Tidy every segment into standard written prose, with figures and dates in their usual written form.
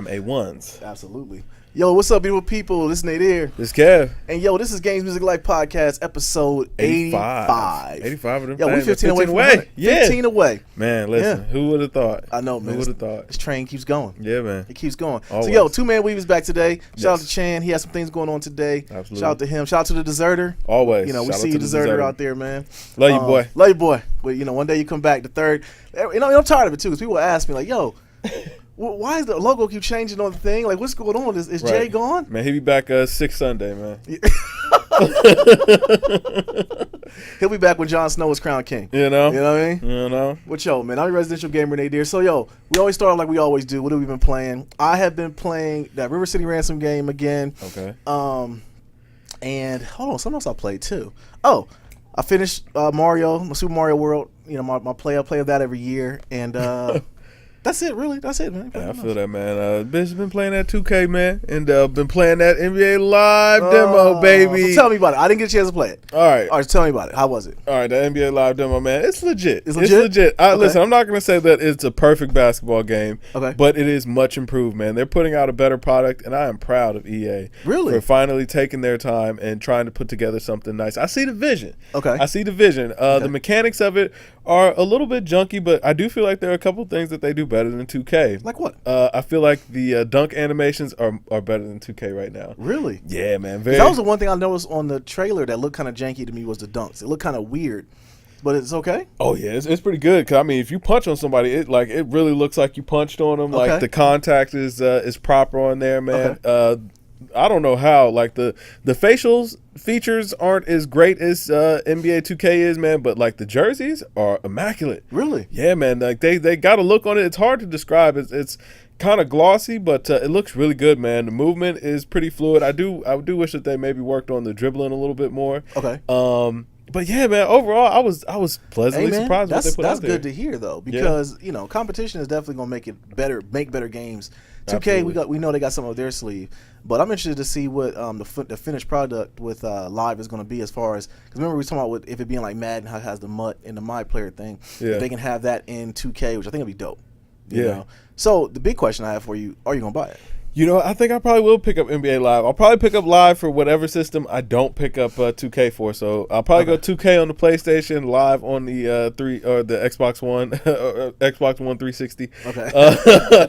prime A1s. Absolutely. Yo, what's up, beautiful people? This is Nate here. This is Kev. And yo, this is GamesMusicLyfe podcast, episode 85. 85 of them. Yo, we 15 away from 100. Yeah. 15 away. Man, listen, who would have thought? I know, man. Who would have thought? This train keeps going. Yeah, man. It keeps going. Always. So, yo, Two-Man Weave is back today. Shout out to Chan. He has some things going on today. Absolutely. Shout out to him. Shout out to the Deserter. Always. You know, we Shout out see to you, the Deserter, out there, man. Love you, boy. Love you, boy. But, you know, one day you come back, the third. You know, I'm tired of it, too, because people ask me, like, yo, why is the logo keep changing on the thing? Like, what's going on? Is Jay gone? Man, he'll be back 6th Sunday, man. He'll be back when Jon Snow is crowned king. You know? You know what I mean? You know? But yo, man, I'm a residential gamer, Nate here. So yo, we always start like we always do. What have we been playing? I have been playing that River City Ransom game again. Okay. And hold on, something else I played too. Oh, I finished Mario, Super Mario World. You know, I play of that every year, and that's it, really. That's it, man. Yeah, I feel that, man. Bitch been playing that 2K, man, and been playing that NBA Live demo, baby. So tell me about it. I didn't get a chance to play it. All right. So tell me about it. How was it? All right, the NBA Live demo, man, it's legit. It's legit? Okay. Listen, I'm not going to say that it's a perfect basketball game, Okay. but it is much improved, man. They're putting out a better product, and I am proud of EA. Really? For finally taking their time and trying to put together something nice. I see the vision. Okay. I see the vision. The mechanics of it are a little bit junky, but I do feel like there are a couple things that they do better than 2K. Like what? I feel like the dunk animations are better than 2K right now. Really? Yeah, man. That was the one thing I noticed on the trailer that looked kind of janky to me was the dunks. It looked kind of weird, but it's okay. Oh yeah, it's pretty good. 'Cause, I mean, if you punch on somebody, it really looks like you punched on them. Okay. Like the contact is proper on there, man. Okay. I don't know how. Like the facials features aren't as great as NBA 2K is, man. But like the jerseys are immaculate. Really? Yeah, man. Like they got a look on it. It's hard to describe. It's kind of glossy, but it looks really good, man. The movement is pretty fluid. I do wish that they maybe worked on the dribbling a little bit more. Okay. But yeah, man. Overall, I was pleasantly surprised with what they put out there. That's good to hear, though, because you know competition is definitely gonna make it better, make better games. 2K, Absolutely. we know they got some of their sleeve, but I'm interested to see what the finished product with Live is going to be as far as, because remember we were talking about if it being like Madden, how it has the MUT and the My Player thing. Yeah. If they can have that in 2K, which I think would be dope. You Yeah. know? So the big question I have for you: are you going to buy it? You know, I think I probably will pick up NBA Live. I'll probably pick up Live for whatever system I don't pick up 2K for. So I'll probably go 2K on the PlayStation, Live on the the Xbox One, Xbox One 360. Okay.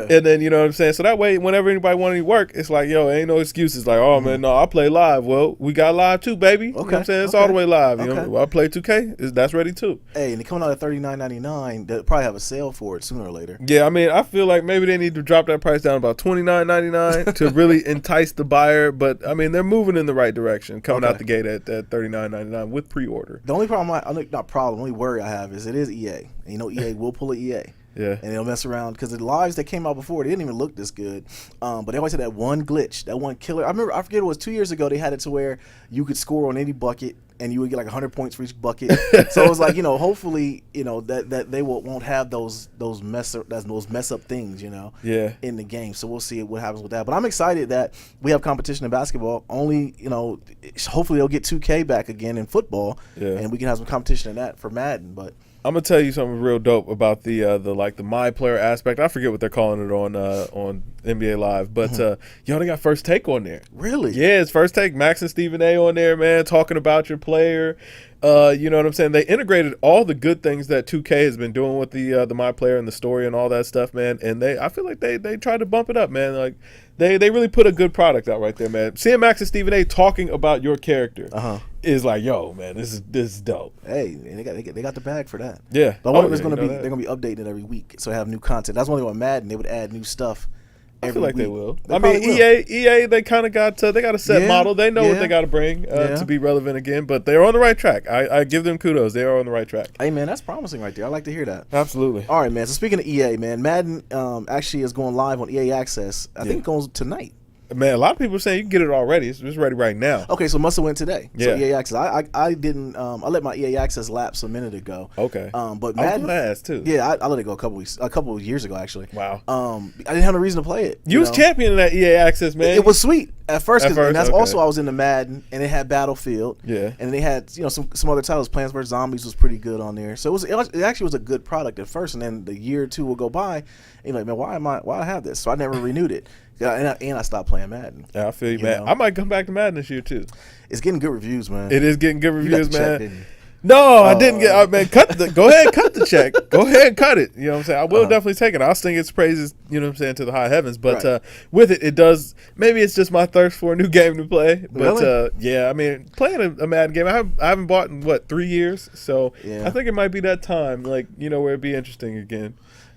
And then you know what I'm saying. So that way, whenever anybody want any work, it's like, yo, ain't no excuses. Like, oh man, no, I play Live. Well, we got Live too, baby. You know what I'm saying? It's all the way live. You know, I play 2K. That's ready too. Hey, and they coming out at $39.99. They'll probably have a sale for it sooner or later. Yeah, I mean, I feel like maybe they need to drop that price down about $29.99 to really entice the buyer. But I mean, they're moving in the right direction, coming out the gate at $39.99 with pre-order. The only problem, only worry I have is it is EA, and you know EA will pull an EA. Yeah. And they'll mess around because the lives that came out before, they didn't even look this good. But they always had that one glitch, that one killer. I forget it was 2 years ago. They had it to where you could score on any bucket and you would get like 100 points for each bucket. So it was like, you know, hopefully, you know, that they won't have those mess up things, you know, in the game. So we'll see what happens with that. But I'm excited that we have competition in basketball. Only, you know, hopefully they'll get 2K back again in football, and we can have some competition in that for Madden. But I'm gonna tell you something real dope about the My Player aspect. I forget what they're calling it on NBA Live, but they got First Take on there. Really? Yeah, it's First Take. Max and Stephen A on there, man, talking about your player. You know what I'm saying? They integrated all the good things that 2K has been doing with the My Player and the story and all that stuff, man. And I feel like they tried to bump it up, man. Like they really put a good product out right there, man. Seeing Max and Stephen A talking about your character is like, yo, man, this is dope. Hey, and they got the bag for that. Yeah. But I wonder if it's gonna be they're gonna be updating it every week, so they have new content. That's one thing with Madden. They would add new stuff. I feel like they will. I mean, EA, they kind of got they got a set model. They know what they got to bring to be relevant again. But they're on the right track. I give them kudos. They are on the right track. Hey man, that's promising right there. I like to hear that. Absolutely. All right, man. So speaking of EA, man, Madden actually is going live on EA Access. I think it goes tonight. Man, a lot of people are saying you can get it already. It's ready right now. Okay, so must have went today. Yeah. So EA Access. I didn't. I let my EA Access lapse a minute ago. Okay. But Madden Madden too. Yeah, I let it go a couple of years ago actually. Wow. I didn't have no reason to play it. You was championing that EA Access, man. It was sweet. At first, At first, and that's okay. also I was into Madden, and it had Battlefield. Yeah. And they had some other titles. Plants vs Zombies was pretty good on there. So it actually was a good product at first, and then the year or two will go by, and you're like, man, why I have this? So I never renewed it. And I stopped playing Madden. Yeah, I feel you, man. I might come back to Madden this year too. It's getting good reviews, man. It is getting good You got reviews, the check, man. didn't you? No, I didn't get. Man, go ahead and cut the check. Go ahead and cut it. You know what I'm saying? I will definitely take it. I'll sing its praises. You know what I'm saying, to the high heavens. But Right. with it does. Maybe it's just my thirst for a new game to play. But Really? yeah, I mean, playing a Madden game, I haven't bought in 3 years. So Yeah. I think it might be that time. Like, where it'd be interesting again.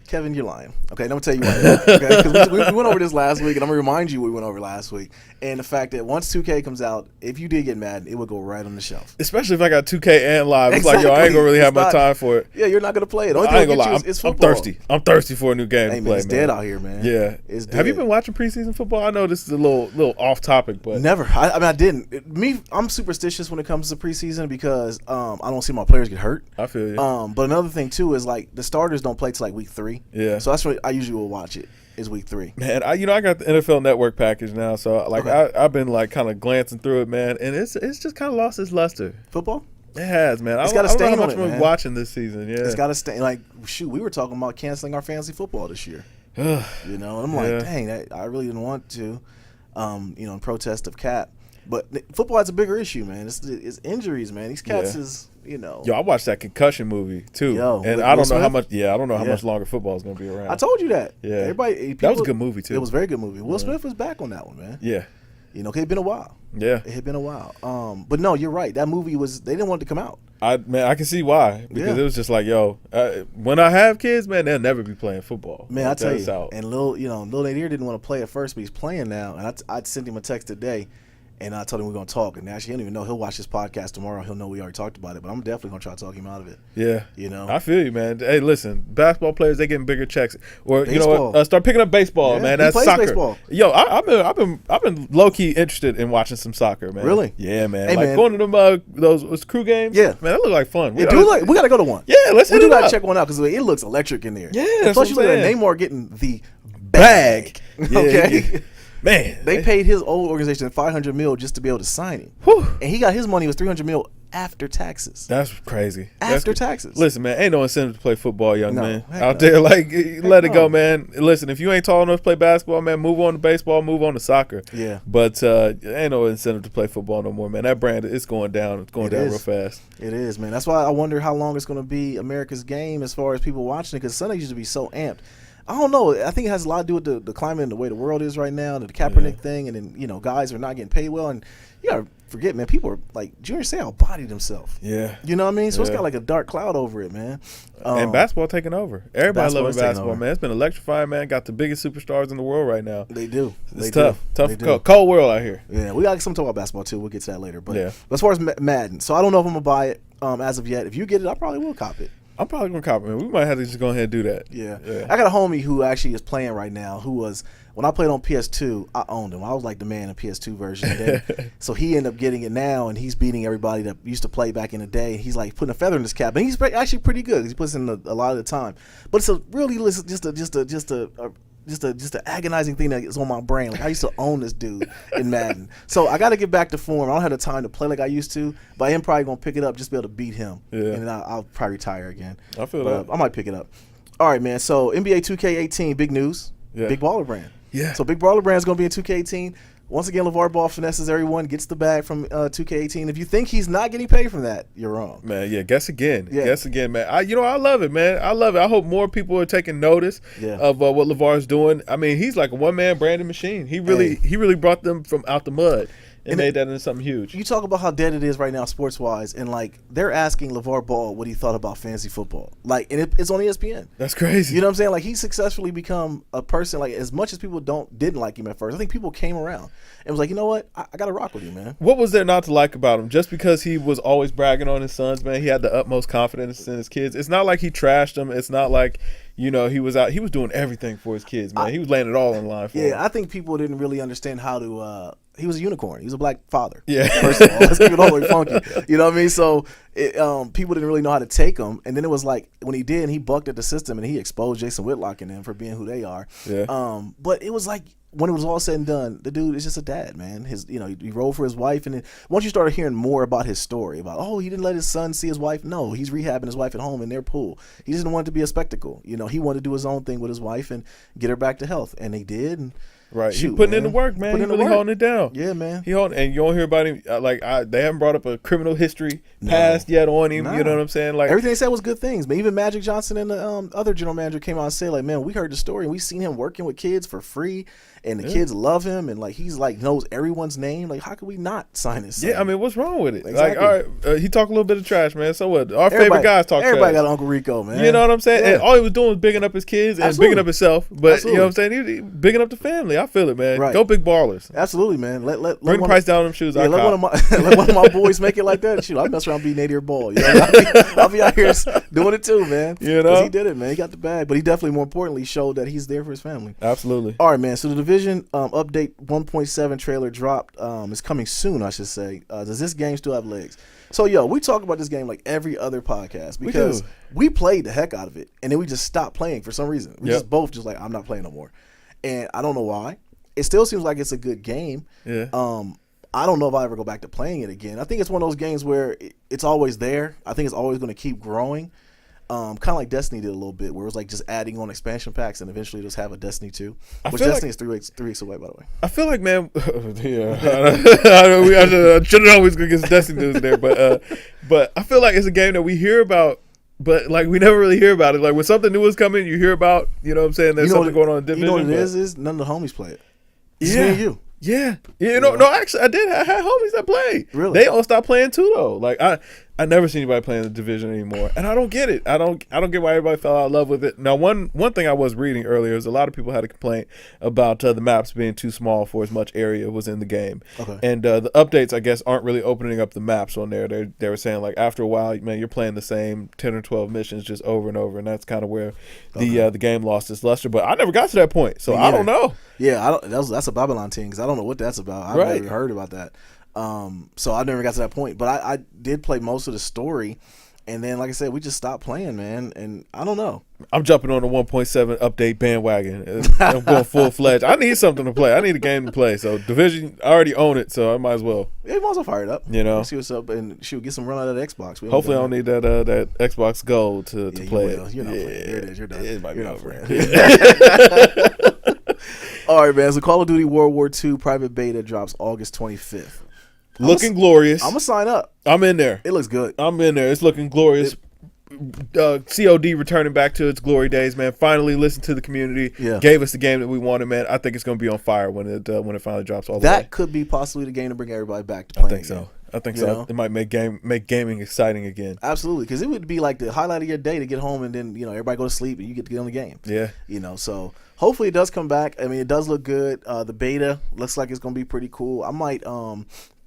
Kevin, you're lying. Okay, and I'm gonna tell you why. Okay, because we went over this last week, and I'm gonna remind you what we went over last week, and the fact that once 2K comes out, if you did get Madden, it would go right on the shelf. Especially if I got 2K and live. It's like, yo, I ain't gonna really have much time for it. Yeah, you're not gonna play it. The only I thing ain't that'll gonna get lie. you is I'm football. thirsty. I'm thirsty for a new game Hey, to man, play, it's dead out here, man. Yeah. It's Have you dead. been watching preseason football? I know this is a little off topic, but Never. I mean, I didn't. I'm superstitious when it comes to preseason because I don't see my players get hurt. I feel you. But another thing too is like the starters don't play till like week 3. Yeah. So that's what I usually will watch it. Is week 3. Man, I got the NFL Network package now, so like Okay. I've been like kind of glancing through it, man, and it's just kind of lost its luster. Football. It has, man. It's I got a don't know stain how on much it, we're man. watching this season. Yeah, It's got to stay. Like shoot, we were talking about canceling our fantasy football this year. yeah. And I'm Yeah. like, dang, I really didn't want to, in protest of Cap. But football has a bigger issue, man. It's injuries, man. These cats Yeah. is, Yo, I watched that concussion movie too, Yo, and with I Will don't know how Smith? much. Yeah, I don't know how Yeah. much longer football is gonna be around. I told you that. Yeah. Everybody. That was a good movie too. It was a very good movie. Will Smith was back on that one, man. Yeah, 'Cause it had been a while. yeah. It had been a while. But no, you're right. That movie they didn't want it to come out. I can see why, because Yeah. it was just like, yo, when I have kids, man, they'll never be playing football. Man, Like, I tell that's you. out. And Lil Nadir didn't want to play at first, but he's playing now. And I sent him a text today. And I told him we're going to talk. And actually, he don't even know. He'll watch this podcast tomorrow. He'll know we already talked about it. But I'm definitely going to try to talk him out of it. Yeah, I I feel you, man. Hey, listen, basketball players, they getting bigger checks, or you know Baseball. what? Start picking up baseball, Yeah, man. he That's plays soccer. baseball. Yo, I've been low key interested in watching some soccer, man. Really? Yeah, man. Hey, like man. going to them those crew games. Yeah. man, that look like fun. we got to go to one. Yeah, let's We hit do it got to up. check one out because it looks electric in there. Yeah, And that's plus, what you I'm look at saying. Neymar getting the Bag. bag. Yeah, Okay. yeah. Man, They paid his old organization $500 million just to be able to sign him. Whew. And he got his money was $300 million after taxes. That's crazy. After That's taxes. Listen, man, ain't no incentive to play football, young No, man. heck Out no. there, like, let it no. go, man. Listen, if you ain't tall enough to play basketball, man, move on to baseball, move on to soccer. Yeah. But ain't no incentive to play football no more, man. That brand, it's going down. It's going It down is. real fast. It is, man. That's why I wonder how long it's going to be America's game as far as people watching it, because Sundays used to be so amped. I don't know. I think it has a lot to do with the climate and the way the world is right now, and the Kaepernick thing, and then guys are not getting paid well, and you gotta forget, man. People are like Junior Seau bodied himself. Yeah. You know what I mean? So it's Yeah. got like a dark cloud over it, man. And basketball taking over. Everybody Basketball loving is taking basketball, over. man. It's been electrifying, man. Got the biggest superstars in the world right now. They do. It's They tough. do. Tough, They do. cold world out here. Yeah, we got some talk about basketball too. We'll get to that later. But Yeah. as far as Madden, so I don't know if I'm gonna buy it as of yet. If you get it, I probably will cop it. I'm probably going to cop it, man. We might have to just go ahead and do that. Yeah. Yeah. I got a homie who actually is playing right now who was, when I played on PS2, I owned him. I was like the man in PS2 version. And then, so he ended up getting it now, and he's beating everybody that used to play back in the day. He's like putting a feather in his cap, and he's actually pretty good. He puts in a lot of the time. But it's a really just a agonizing thing that is on my brain. Like I used to own this dude in Madden. So I got to get back to form. I don't have the time to play like I used to, but I am probably going to pick it up just to be able to beat him. Yeah. And then I'll probably retire again. I feel But that. I might pick it up. All right, man. So NBA 2K18, big news. Yeah. Big Baller Brand. Yeah. So Big Baller Brand is going to be in 2K18. Once again, LeVar Ball finesses everyone, gets the bag from 2K18. If you think he's not getting paid from that, you're wrong. Man, yeah, guess again. Yeah. Guess again, man. I love it, man. I love it. I hope more people are taking notice Yeah. of what LeVar's doing. I mean, he's like a one-man branding machine. He really brought them from out the mud and made that into something huge. You talk about how dead it is right now sports-wise, and, like, they're asking LeVar Ball what he thought about fantasy football. Like, and it's on ESPN. That's crazy. You know what I'm saying? Like, he's successfully become a person, like, as much as people didn't like him at first, I think people came around and was like, you know what? I got to rock with you, man. What was there not to like about him? Just because he was always bragging on his sons, man, he had the utmost confidence in his kids. It's not like he trashed them. It's not like, he was doing everything for his kids, man. He was laying it all in line for them. Yeah, I think people didn't really understand how to he was a unicorn. He was a black father. Yeah. First of all, let's keep it all the way funky. You know what I mean? So people didn't really know how to take him. And then it was like when he did, he bucked at the system and he exposed Jason Whitlock and them for being who they are. Yeah. But it was like when it was all said and done, the dude is just a dad, man. He rode for his wife, and then once you started hearing more about his story, about he didn't let his son see his wife. No, he's rehabbing his wife at home in their pool. He just didn't want it to be a spectacle. He wanted to do his own thing with his wife and get her back to health, and they did. And right, he's putting in the work, man. He's really holding it down. Yeah, man. And you don't hear about him. They haven't brought up a criminal history past yet on him. Nah. You know what I'm saying? Like everything they said was good things. But even Magic Johnson and the other general manager came out and said, like, man, we heard the story and we seen him working with kids for free, and the kids love him, and like he's like knows everyone's name. Like, how could we not sign his son? Yeah, I mean, what's wrong with it? Exactly. Like, all right, he talked a little bit of trash, man. So what? Our favorite guys talk trash. Everybody got Uncle Rico, man. You know what I'm saying? Yeah. And all he was doing was bigging up his kids and bigging up himself. But you know what I'm saying? He bigging up the family. I feel it, man. Right. Go big ballers. Absolutely, man. Bring the price down on them shoes. Yeah, let one of my boys make it like that. Shoot, I mess around being native ball. I'll be out here doing it too, man. You know, he did it, man. He got the bag, but he definitely, more importantly, showed that he's there for his family. Absolutely. All right, man. So the Division update 1.7 trailer dropped. Is coming soon, I should say. Does this game still have legs? So, we talk about this game like every other podcast because we played the heck out of it, and then we just stopped playing for some reason. We just both just like, I'm not playing no more, and I don't know why. It still seems like it's a good game. Yeah. I don't know if I ever go back to playing it again. I think it's one of those games where it's always there. I think it's always going to keep growing. Kind of like Destiny did a little bit, where it was like just adding on expansion packs, and eventually just have a Destiny 2. Which Destiny is 3 weeks away, by the way. I feel like, man, I shouldn't always go against Destiny news there, but I feel like it's a game that we hear about, but like we never really hear about it. Like when something new is coming, you hear about, you know what I'm saying, there's something going on in Division. You know what it is none of the homies play it. It's me and you. Yeah. No, actually, I had homies that played. Really? They all stopped playing too, though. Like I never see anybody playing the Division anymore, and I don't get it. I don't get why everybody fell out of love with it. Now, one thing I was reading earlier is a lot of people had a complaint about the maps being too small for as much area was in the game. Okay. And the updates, I guess, aren't really opening up the maps on there. They were saying like after a while, man, you're playing the same 10 or 12 missions just over and over, and that's kind of where the game lost its luster. But I never got to that point, so I don't know. Yeah, that's a Babylon thing because I don't know what that's about. I've never heard about that. So I never got to that point, but I did play most of the story, and then like I said, we just stopped playing, man. And I don't know. I'm jumping on the 1.7 update bandwagon. I'm going full fledged. I need something to play. I need a game to play. So Division, I already own it, so I might as well. Yeah, you might as well fire it up. You know, let's see what's up, and get some run out of that Xbox. Hopefully, I don't need that Xbox Gold to play it. You're not playing. There it is. You're done. It might be over. All right, man. So Call of Duty World War II private beta drops August 25th. Looking glorious. I'm gonna sign up. I'm in there. It looks good. I'm in there. It's looking glorious. COD returning back to its glory days, man. Finally listened to the community. Yeah. Gave us the game that we wanted, man. I think it's gonna be on fire when it finally drops all the way. That could be possibly the game to bring everybody back to playing. I think so. It might make gaming exciting again. Absolutely, because it would be like the highlight of your day to get home and then everybody go to sleep and you get to get on the game. Yeah. So hopefully it does come back. I mean, it does look good. The beta looks like it's gonna be pretty cool. I might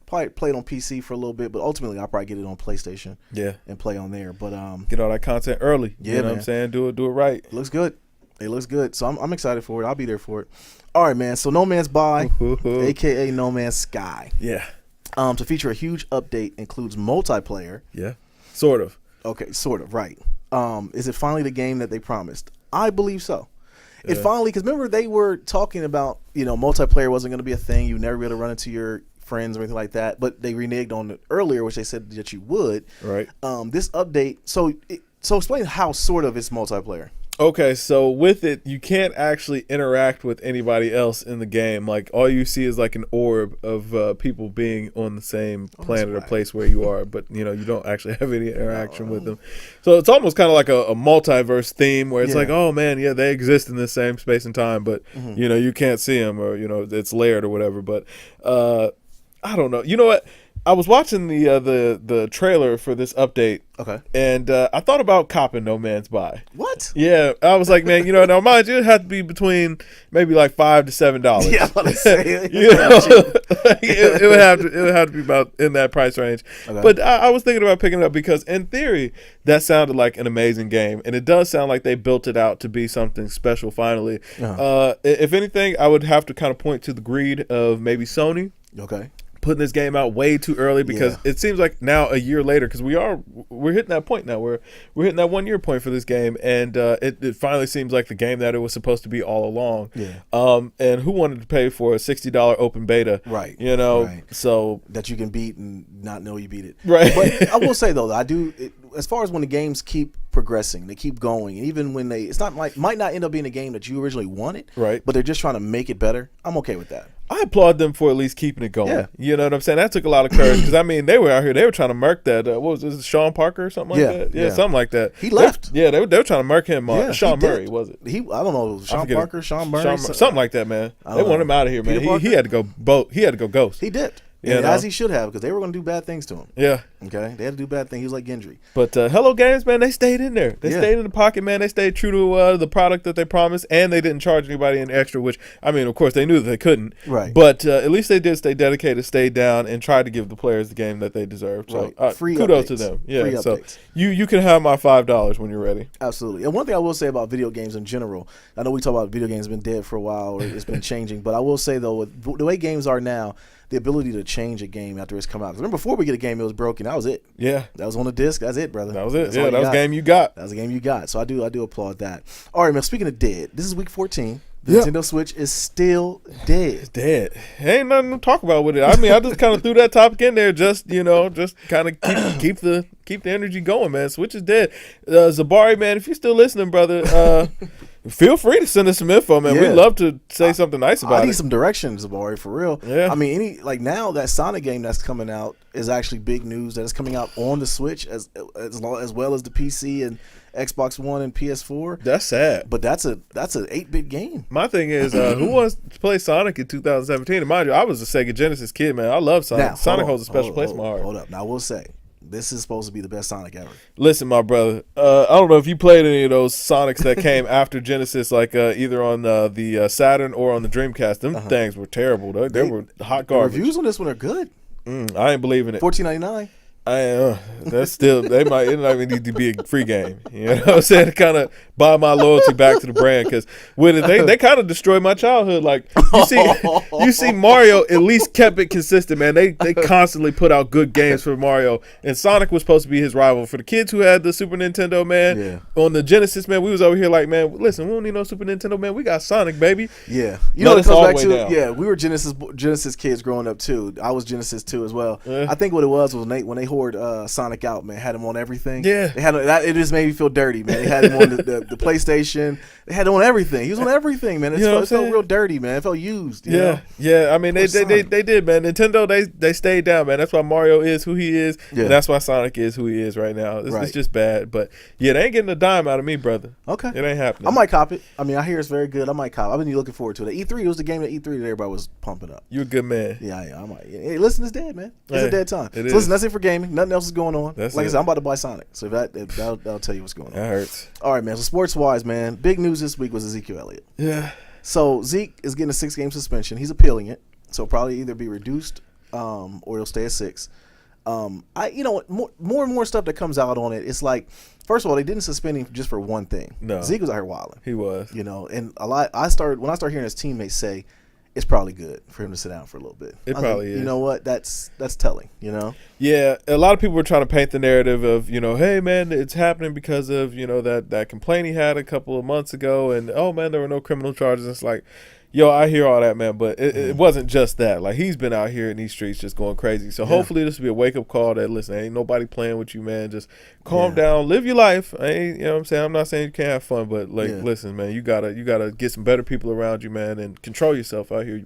probably play it on PC for a little bit, but ultimately I'll probably get it on PlayStation. Yeah. And play on there. But get all that content early. Yeah, you know what I'm saying? Do it right. It looks good. It looks good. So I'm excited for it. I'll be there for it. All right, man. So No Man's By, aka No Man's Sky. Yeah. To feature a huge update includes multiplayer. Yeah. Sort of. Okay, sort of, right. Is it finally the game that they promised? I believe so. It finally, because remember they were talking about, multiplayer wasn't going to be a thing. You never be able to run into your friends or anything like that, but they reneged on it earlier, which they said that you would. Right. This update, so explain how sort of it's multiplayer. Okay, so with it, you can't actually interact with anybody else in the game. Like, all you see is like an orb of people being on the same planet or place where you are, but you don't actually have any interaction with them. So it's almost kind of like a multiverse theme where it's like, oh man, yeah, they exist in the same space and time, but you can't see them, or it's layered or whatever. But I don't know. You know what? I was watching the trailer for this update. Okay. And I thought about copping No Man's By. What? Yeah, I was like, man, now mind you, it had to be between maybe like $5 to $7. Yeah, I'm about to say it would have to be about in that price range. Okay. But I was thinking about picking it up because in theory that sounded like an amazing game, and it does sound like they built it out to be something special. Finally, if anything, I would have to kind of point to the greed of maybe Sony. Okay. Putting this game out way too early because it seems like now a year later, because we're hitting that point now. We're hitting that 1 year point for this game, and it finally seems like the game that it was supposed to be all along. Yeah. And who wanted to pay for a $60 open beta? Right. You know, right. So that you can beat and not know you beat it. Right. But I will say though, as far as when the games keep progressing, they keep going, and even when it's not like might not end up being a game that you originally wanted, right? But they're just trying to make it better. I'm okay with that. I applaud them for at least keeping it going. Yeah. You know what I'm saying? That took a lot of courage because I mean they were out here. They were trying to murk that. What was this? Sean Parker or something like that? Yeah, something like that. He left. They were trying to murk him. Sean Murray was it? I don't know. Sean Parker, Sean Murray, something like that, man. They want him out of here, man. He had to go. He had to go ghost. He dipped. And as he should have, because they were going to do bad things to him. Yeah. Okay? They had to do bad things. He was like Gendry. But Hello Games, man, they stayed in there. They stayed in the pocket, man. They stayed true to the product that they promised, and they didn't charge anybody any extra, which, I mean, of course, they knew that they couldn't. Right. But at least they did stay dedicated, stayed down, and tried to give the players the game that they deserved. So free kudos updates. to them. Yeah. Free so updates. you can have my $5 when you're ready. Absolutely. And one thing I will say about video games in general, I know we talk about video games been dead for a while or it's been changing, but I will say, though, with the way games are now, the ability to change a game after it's come out. 'Cause remember, before we get a game, it was broken. That was it. Yeah. That was on the disc. That's it, brother. That was it. That's that was a game you got. That was a game you got. So I do applaud that. All right, man. Speaking of dead, this is week 14. The Nintendo Switch is still dead. It's dead. Ain't nothing to talk about with it. I mean, I just kind of threw that topic in there, just kind of keep the energy going, man. Switch is dead. Zabari, man, if you're still listening, brother, feel free to send us some info, man. We'd love to say something nice about it. I need some direction, Zabari, for real. Yeah. I mean, now that Sonic game that's coming out is actually big news that it's coming out on the Switch as well as the PC and Xbox One and PS4. That's sad. But that's an 8-bit game. My thing is, who wants to play Sonic in 2017? And mind you, I was a Sega Genesis kid, man. I love Sonic. Now, Sonic holds a special place in my heart. Hold up. Now, I will say, this is supposed to be the best Sonic ever. Listen, my brother, I don't know if you played any of those Sonics that came after Genesis, like either on the Saturn or on the Dreamcast. Them things were terrible. They were hot garbage. The reviews on this one are good. I ain't believing it. $14.99. That's still it might even need to be a free game. You know what I'm saying? To kind of buy my loyalty back to the brand, because with it they kind of destroyed my childhood. Like you see Mario at least kept it consistent, man. They constantly put out good games for Mario, and Sonic was supposed to be his rival. For the kids who had the Super Nintendo, man, on the Genesis, man, we was over here like, man, listen, we don't need no Super Nintendo, man. We got Sonic, baby. Yeah, you know, it comes back to we were Genesis kids growing up too. I was Genesis too as well. I think what it was when they hoard Sonic out, man, had him on everything. Yeah, they had it just made me feel dirty, man. They had him on the PlayStation. They had him on everything. He was on everything, man. It felt real dirty, man. It felt used. You know? I mean, they did, man. Nintendo, they stayed down, man. That's why Mario is who he is, and that's why Sonic is who he is right now. It's just bad, but they ain't getting a dime out of me, brother. Okay, it ain't happening. I might cop it. I mean, I hear it's very good. I might cop it. I've been looking forward to it. E3 was the game at E3 that everybody was pumping up. You're a good man. Yeah, I might. Hey, listen, it's dead, man. It's a dead time. Listen, that's it for gaming. Nothing else is going on. Like I said, I'm about to buy Sonic, so that'll tell you what's going on. That hurts. All right, man. So sports wise, man, big news this week was Ezekiel Elliott. Yeah. So Zeke is getting a 6-game suspension. He's appealing it, so it'll probably either be reduced or he'll stay at 6. More and more stuff that comes out on it. It's like, first of all, they didn't suspend him just for one thing. No, Zeke was out here wilding. He was. And when I started hearing his teammates say, it's probably good for him to sit down for a little bit. It probably is. You know what? That's telling. Yeah, a lot of people were trying to paint the narrative of, hey man, it's happening because of that complaint he had a couple of months ago, and oh man, there were no criminal charges. It's like, yo, I hear all that, man, but it wasn't just that. Like, he's been out here in these streets just going crazy. So hopefully this will be a wake up call that, listen, ain't nobody playing with you, man. Just calm down, live your life. I ain't, you know what I'm saying? I'm not saying you can't have fun, but listen, man, you gotta get some better people around you, man, and control yourself out here.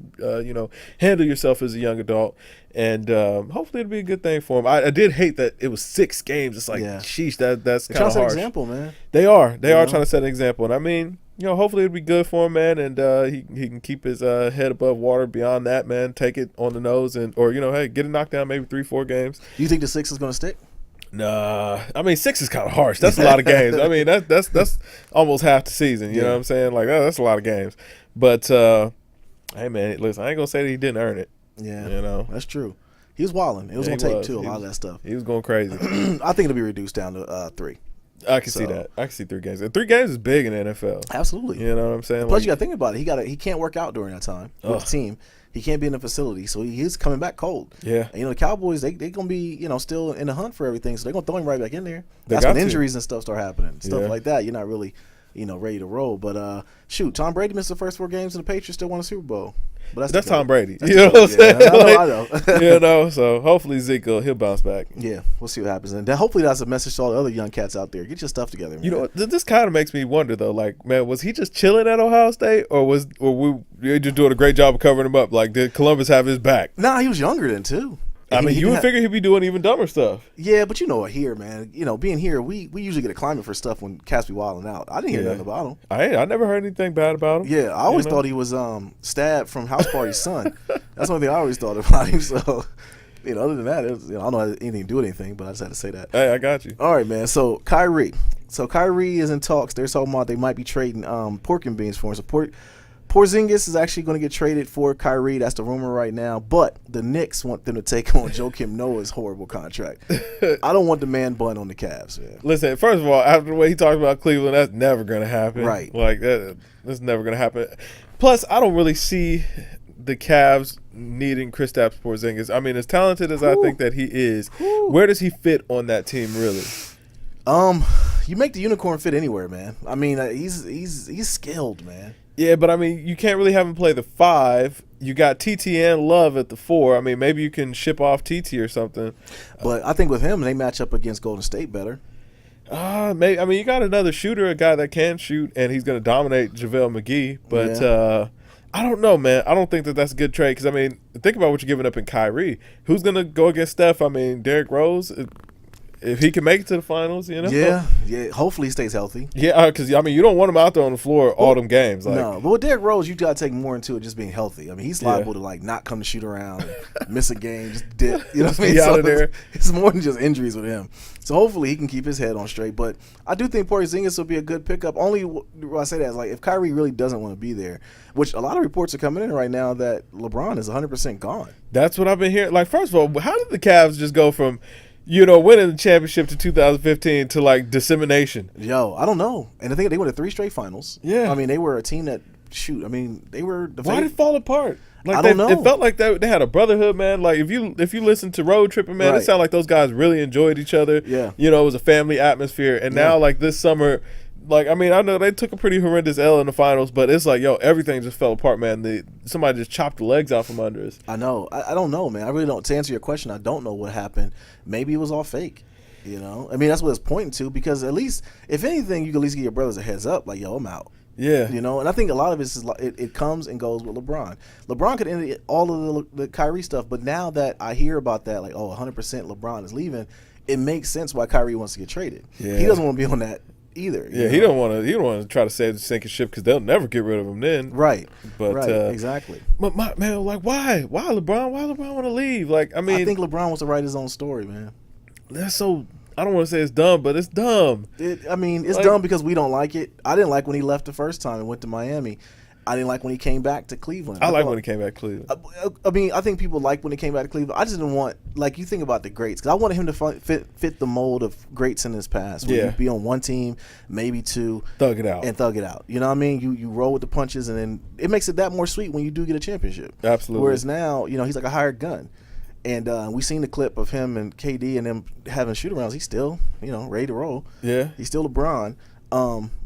Handle yourself as a young adult, and hopefully it'll be a good thing for him. I did hate that it was 6 games. It's like, sheesh, that's kind of harsh. Set an example, man. They are trying to set an example, and I mean, hopefully it'll be good for him, man, and he can keep his head above water beyond that, man. Take it on the nose, or hey, get it knocked down maybe 3-4 games. Do you think the 6 is going to stick? Nah, I mean 6 is kind of harsh. That's a lot of games. I mean that's almost half the season. You know what I'm saying? Like that's a lot of games. But hey man, listen, I ain't gonna say that he didn't earn it. Yeah, that's true. He was wilding. It was on tape too. A lot of that stuff. He was going crazy. I think it'll be reduced down to 3. I can see that. I can see 3 games. And 3 games is big in the NFL. Absolutely. You know what I'm saying? Plus, you got to think about it. He can't work out during that time with the team. He can't be in the facility, so he's coming back cold. Yeah. And, the Cowboys, they gonna be, still in the hunt for everything, so they're gonna throw him right back in there. They That's got when to. injuries and stuff start happening, stuff Yeah. like that. You're not really, ready to roll. But shoot, Tom Brady missed the first 4 games, and the Patriots still won a Super Bowl. But That's Tom Brady. That's You know what I'm saying? I know. So hopefully Zeke he'll bounce back. Yeah, we'll see what happens, and then hopefully that's a message to all the other young cats out there. Get your stuff together, man. You know, this kind of makes me wonder though. Like, man, was he just chilling at Ohio State, or we just doing a great job of covering him up? Like, did Columbus have his back? Nah, he was younger then too. I mean, you would figure he'd be doing even dumber stuff. Yeah, but here, man. Being here, we usually get a climate for stuff when cats be wilding out. I didn't hear nothing about him. I never heard anything bad about him. Yeah, I always thought he was stabbed from House Party's son. That's the only thing I always thought about him. So, other than that, I don't know anything to do with anything, but I just had to say that. Hey, I got you. All right, man. So Kyrie is in talks. They're talking about they might be trading pork and beans for him. So Porzingis is actually going to get traded for Kyrie. That's the rumor right now. But the Knicks want them to take on Joakim Noah's horrible contract. I don't want the man bun on the Cavs, man. Listen, first of all, after the way he talked about Cleveland, that's never going to happen. Right. Like, that's never going to happen. Plus, I don't really see the Cavs needing Kristaps Porzingis. I mean, as talented as I think that he is, where does he fit on that team, really? You make the unicorn fit anywhere, man. I mean, he's skilled, man. Yeah, but I mean, you can't really have him play the 5. You got TT and Love at the 4. I mean, maybe you can ship off TT or something. But I think with him, they match up against Golden State better. Maybe. I mean, you got another shooter, a guy that can shoot, and he's going to dominate JaVale McGee. But I don't know, man. I don't think that's a good trade because, I mean, think about what you're giving up in Kyrie. Who's going to go against Steph? I mean, Derrick Rose. If he can make it to the finals, Yeah. Hopefully he stays healthy. Yeah, because, I mean, you don't want him out there on the floor all them games. Like, no, but with Derrick Rose, you got to take more into it just being healthy. I mean, he's liable to, not come to shoot around, and miss a game, just dip. You know what I mean? Out of there. It's more than just injuries with him. So hopefully he can keep his head on straight. But I do think Porzingis will be a good pickup. Only when I say that is, if Kyrie really doesn't want to be there, which a lot of reports are coming in right now that LeBron is 100% gone. That's what I've been hearing. Like, first of all, how did the Cavs just go from winning the championship to 2015 to dissemination? Yo, I don't know. And I think they went to 3 straight finals. Yeah. I mean, they were a team that they were the Why did it fall apart? I don't know. It felt like they had a brotherhood, man. Like if you listen to Road Tripping, man, it sounded like those guys really enjoyed each other. Yeah. It was a family atmosphere. And now this summer, I mean, I know they took a pretty horrendous L in the finals, but it's everything just fell apart, man. Somebody just chopped the legs out from under us. I know. I don't know, man. I really don't. To answer your question, I don't know what happened. Maybe it was all fake. I mean, that's what it's pointing to because at least, if anything, you can at least give your brothers a heads up. Like, yo, I'm out. Yeah. And I think a lot of it comes and goes with LeBron. LeBron could end all of the Kyrie stuff, but now that I hear about that, 100% LeBron is leaving, it makes sense why Kyrie wants to get traded. Yeah. He doesn't want to be on that either. Yeah, he don't want to try to save the sinking ship because they'll never get rid of him then. Right. But right. Exactly. But man, why LeBron? Why LeBron want to leave? I think LeBron wants to write his own story, man. That's so. I don't want to say it's dumb, but it's dumb. It's dumb because we don't like it. I didn't like when he left the first time and went to Miami. I didn't like when he came back to Cleveland. I like when he came back to Cleveland. I mean, I think people like when he came back to Cleveland. I just didn't want, you think about the greats, because I wanted him to fit the mold of greats in his past. Where you'd be on one team, maybe 2. Thug it out. You know what I mean? You roll with the punches, and then it makes it that more sweet when you do get a championship. Absolutely. Whereas now, he's like a hired gun. And we seen the clip of him and KD and them having shoot-arounds. He's still, ready to roll. Yeah. He's still LeBron.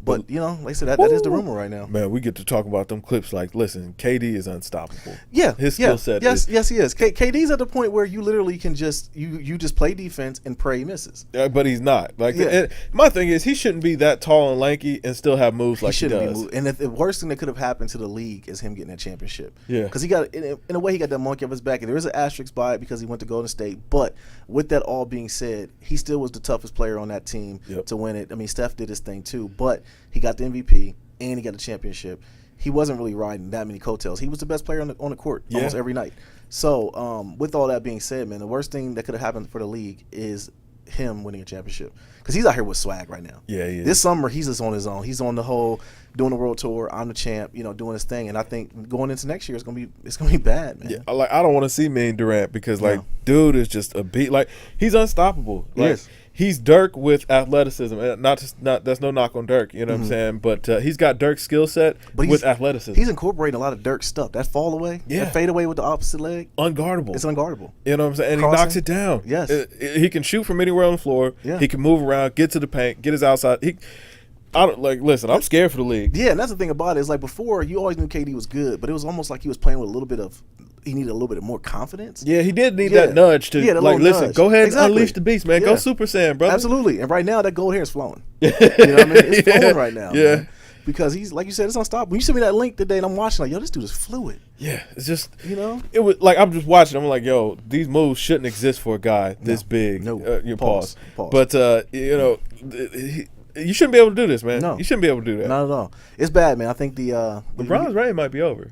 But like I said, that is the rumor right now. Man, we get to talk about them clips. Listen, KD is unstoppable. Yeah, his skill set. Yes, he is. KD's at the point where you literally can just you just play defense and pray he misses. But he's not. My thing is, he shouldn't be that tall and lanky and still have moves like he does. And the worst thing that could have happened to the league is him getting a championship. Yeah, because he got in a way he got that monkey off his back, and there is an asterisk by it because he went to Golden State. But with that all being said, he still was the toughest player on that team to win it. I mean, Steph did his thing too, but he got the MVP and he got the championship. He wasn't really riding that many coattails. He was the best player on the court almost every night. So with all that being said, man, the worst thing that could have happened for the league is him winning a championship because he's out here with swag right now. Yeah, he is. This summer he's just on his own. He's on the whole doing the world tour. I'm the champ, doing his thing. And I think going into next year it's gonna be bad, man. Yeah, I don't want to see Mean Durant because dude is just a beat. He's unstoppable. Yes. he's Dirk with athleticism. Not that's no knock on Dirk, you know what I'm saying? But he's got Dirk's skill set with athleticism. He's incorporating a lot of Dirk stuff. That fall away, that fade away with the opposite leg, unguardable. It's unguardable. You know what I'm saying? And he knocks it down. Yes, he can shoot from anywhere on the floor. Yeah. He can move around, get to the paint, get his outside. I don't listen. I'm scared for the league. Yeah, and that's the thing about it. Is like before, you always knew KD was good, but it was almost like he was playing with a little bit of. He needed a little bit more confidence. Yeah, he did need that nudge to listen. Nudge. Go ahead and unleash the beast, man. Go Super Saiyan, brother. Absolutely. And right now, that gold hair is flowing. You know what I mean? It's flowing right now. Yeah. Man. Because he's like you said, it's unstoppable. When you sent me that link today, and I'm watching, like, yo, this dude is fluid. Yeah, it's just it was like I'm just watching. I'm like, yo, these moves shouldn't exist for a guy this big. No, pause. But you shouldn't be able to do this, man. No, you shouldn't be able to do that. Not at all. It's bad, man. I think LeBron's reign might be over.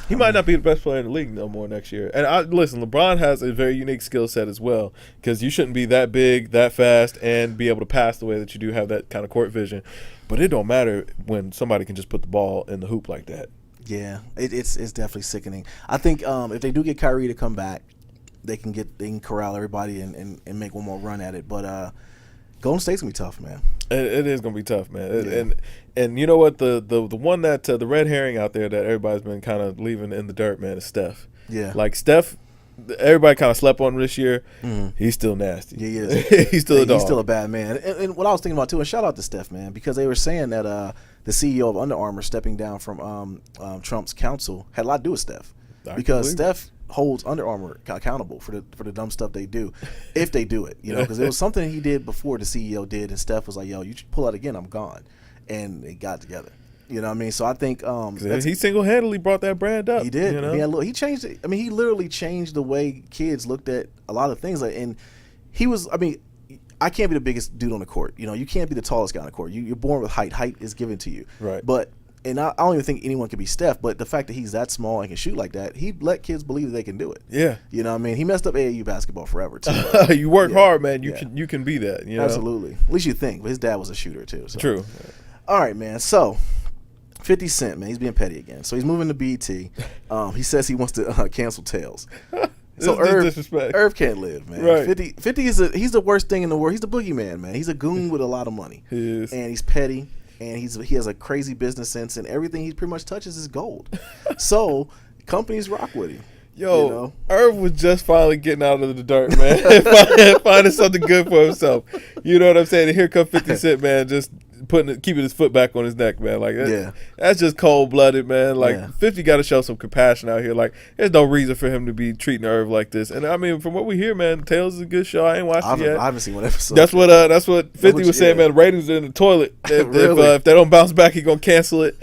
He might not be the best player in the league no more next year. And listen, LeBron has a very unique skill set as well, because you shouldn't be that big, that fast, and be able to pass the way that you do, have that kind of court vision. But it don't matter when somebody can just put the ball in the hoop like that. Yeah, it's definitely sickening. I think if they do get Kyrie to come back, they can corral everybody and make one more run at it. But Golden State's gonna be tough, man. It is gonna be tough, man. And you know what, the one that the red herring out there that everybody's been kind of leaving in the dirt, man, is Steph. Yeah, like Steph, everybody kind of slept on him this year. He's still nasty. Yeah, he is. He's still a dog. He's still a bad man. And what I was thinking about too, and shout out to Steph, man, because they were saying that the CEO of Under Armour stepping down from Trump's council had a lot to do with Steph, because Steph holds Under Armour accountable for the dumb stuff they do, if they do it, because it was something he did before the CEO did, and Steph was like, yo, you pull out again, I'm gone, and they got together. You know what I mean? So I think he single-handedly brought that brand up. He did. He changed it. I mean, he literally changed the way kids looked at a lot of things. And he was. I mean, I can't be the biggest dude on the court. You can't be the tallest guy on the court. You're born with height. Height is given to you. Right. But I don't even think anyone can be Steph. But the fact that he's that small and can shoot like that, he let kids believe that they can do it. Yeah. You know what I mean? He messed up AAU basketball forever too. You work hard, man. You can be that. Absolutely. At least you think. But his dad was a shooter too. So. True. All right, man. So 50 Cent, man, he's being petty again. So he's moving to BET. He says he wants to cancel Tales. So Irv can't live, man. Right. 50 he's the worst thing in the world. He's the boogeyman, man. He's a goon with a lot of money. He is. And he's petty, and he has a crazy business sense, and everything he pretty much touches is gold. So companies rock with him. Yo, Irv was just finally getting out of the dirt, man. Finding something good for himself. You know what I'm saying? And here comes 50 Cent, man, just keeping his foot back on his neck, man. Like, that's just cold-blooded, man. Like, 50 got to show some compassion out here. Like, there's no reason for him to be treating Irv like this. And I mean, from what we hear, man, Tales is a good show. I ain't watched it yet. I haven't seen one episode. That's what 50 was saying, man. The ratings are in the toilet. If they don't bounce back, he gonna cancel it.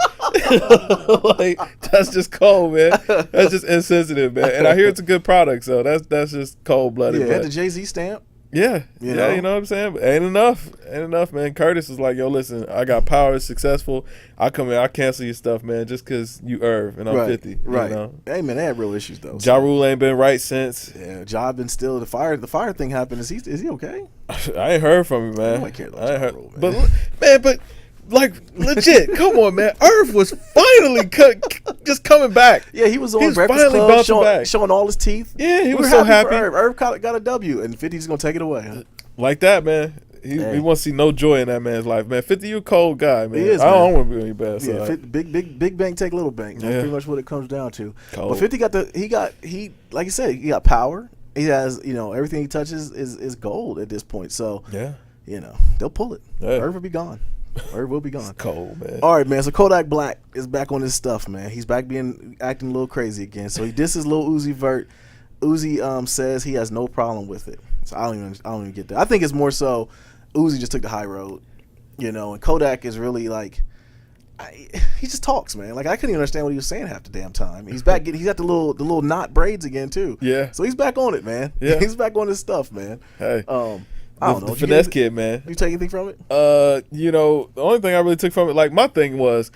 Like, that's just cold, man. That's just insensitive, man. And I hear it's a good product, so that's just cold-blooded. Yeah, had the Jay-Z stamp. Yeah, you know what I'm saying? But ain't enough, man. Curtis was like, yo, listen, I got power, successful. I come in, I cancel your stuff, man, just because you Irv and I'm 50. Right. You know? Hey, man, they had real issues, though. Ja Rule ain't been right since. Yeah, Ja been still. The fire thing happened. Is he okay? I ain't heard from him, man. Nobody cared about Ja Rule, man. But like, legit, come on, man. Irv was finally just coming back. Yeah, he was on Breakfast Club showing all his teeth. Yeah, he was so happy. Irv got a W, and 50's going to take it away. Huh? Like that, man. He wants to see no joy in that man's life, man. 50, you a cold guy, man. He is, I don't want to be on your bad side. Yeah, big bank take little bank. That's pretty much what it comes down to. Cold. But 50 like you said, he got power. He has, everything he touches is gold at this point. So they'll pull it. Irv will be gone. Irv will be gone. It's cold, man. All right, man. So Kodak Black is back on his stuff, man. He's back acting a little crazy again. So he disses Lil Uzi Vert. Uzi says he has no problem with it. So I don't even get that. I think it's more so Uzi just took the high road, and Kodak is really like, he just talks, man. Like, I couldn't even understand what he was saying half the damn time. He's back. He's got the little knot braids again too. Yeah. So he's back on it, man. Yeah. He's back on his stuff, man. Hey. I don't know. The finesse kid, man. You take anything from it? The only thing I really took from it, like, my thing was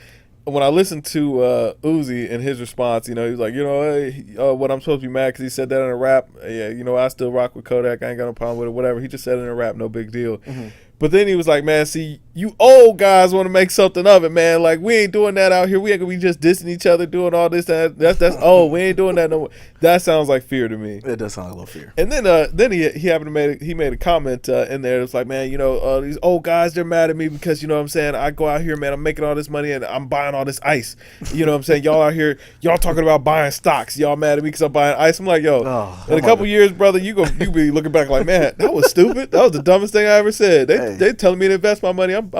when I listened to Uzi and his response, he was like, hey, what I'm supposed to be mad because he said that in a rap. Yeah, I still rock with Kodak. I ain't got no problem with it. Whatever. He just said it in a rap, no big deal. Mm-hmm. But then he was like, man, see, you old guys want to make something of it, man. Like, we ain't doing that out here. We ain't gonna be just dissing each other, doing all this. That's old. We ain't doing that no more. That sounds like fear to me. It does sound like a little fear. And then he happened to made a comment in there. It's like, man, these old guys, they're mad at me because, you know what I'm saying, I go out here, man, I'm making all this money and I'm buying all this ice. You know what I'm saying? Y'all out here, y'all talking about buying stocks. Y'all mad at me because I'm buying ice. I'm like, yo, in a couple years, brother, you be looking back like, man, that was stupid. That was the dumbest thing I ever said. They telling me to invest my money. I'm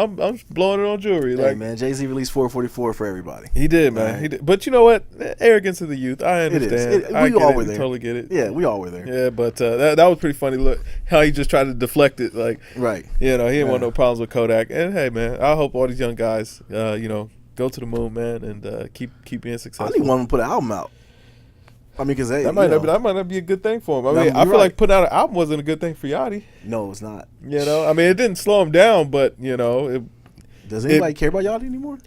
blowing it on jewelry. Hey, man, Jay-Z released 444 for everybody. He did, man. Right. He did. But you know what? Arrogance of the youth. I understand. We all were there. Totally get it. Yeah, we all were there. Yeah, but that was pretty funny. Look how he just tried to deflect it. Like, right. He didn't want no problems with Kodak. And hey, man, I hope all these young guys, go to the moon, man, and keep being successful. I didn't want him to put an album out. I mean, because that might not be a good thing for him. I feel like putting out an album wasn't a good thing for Yachty. No, it's not. I mean, it didn't slow him down, but does anybody care about Yachty anymore?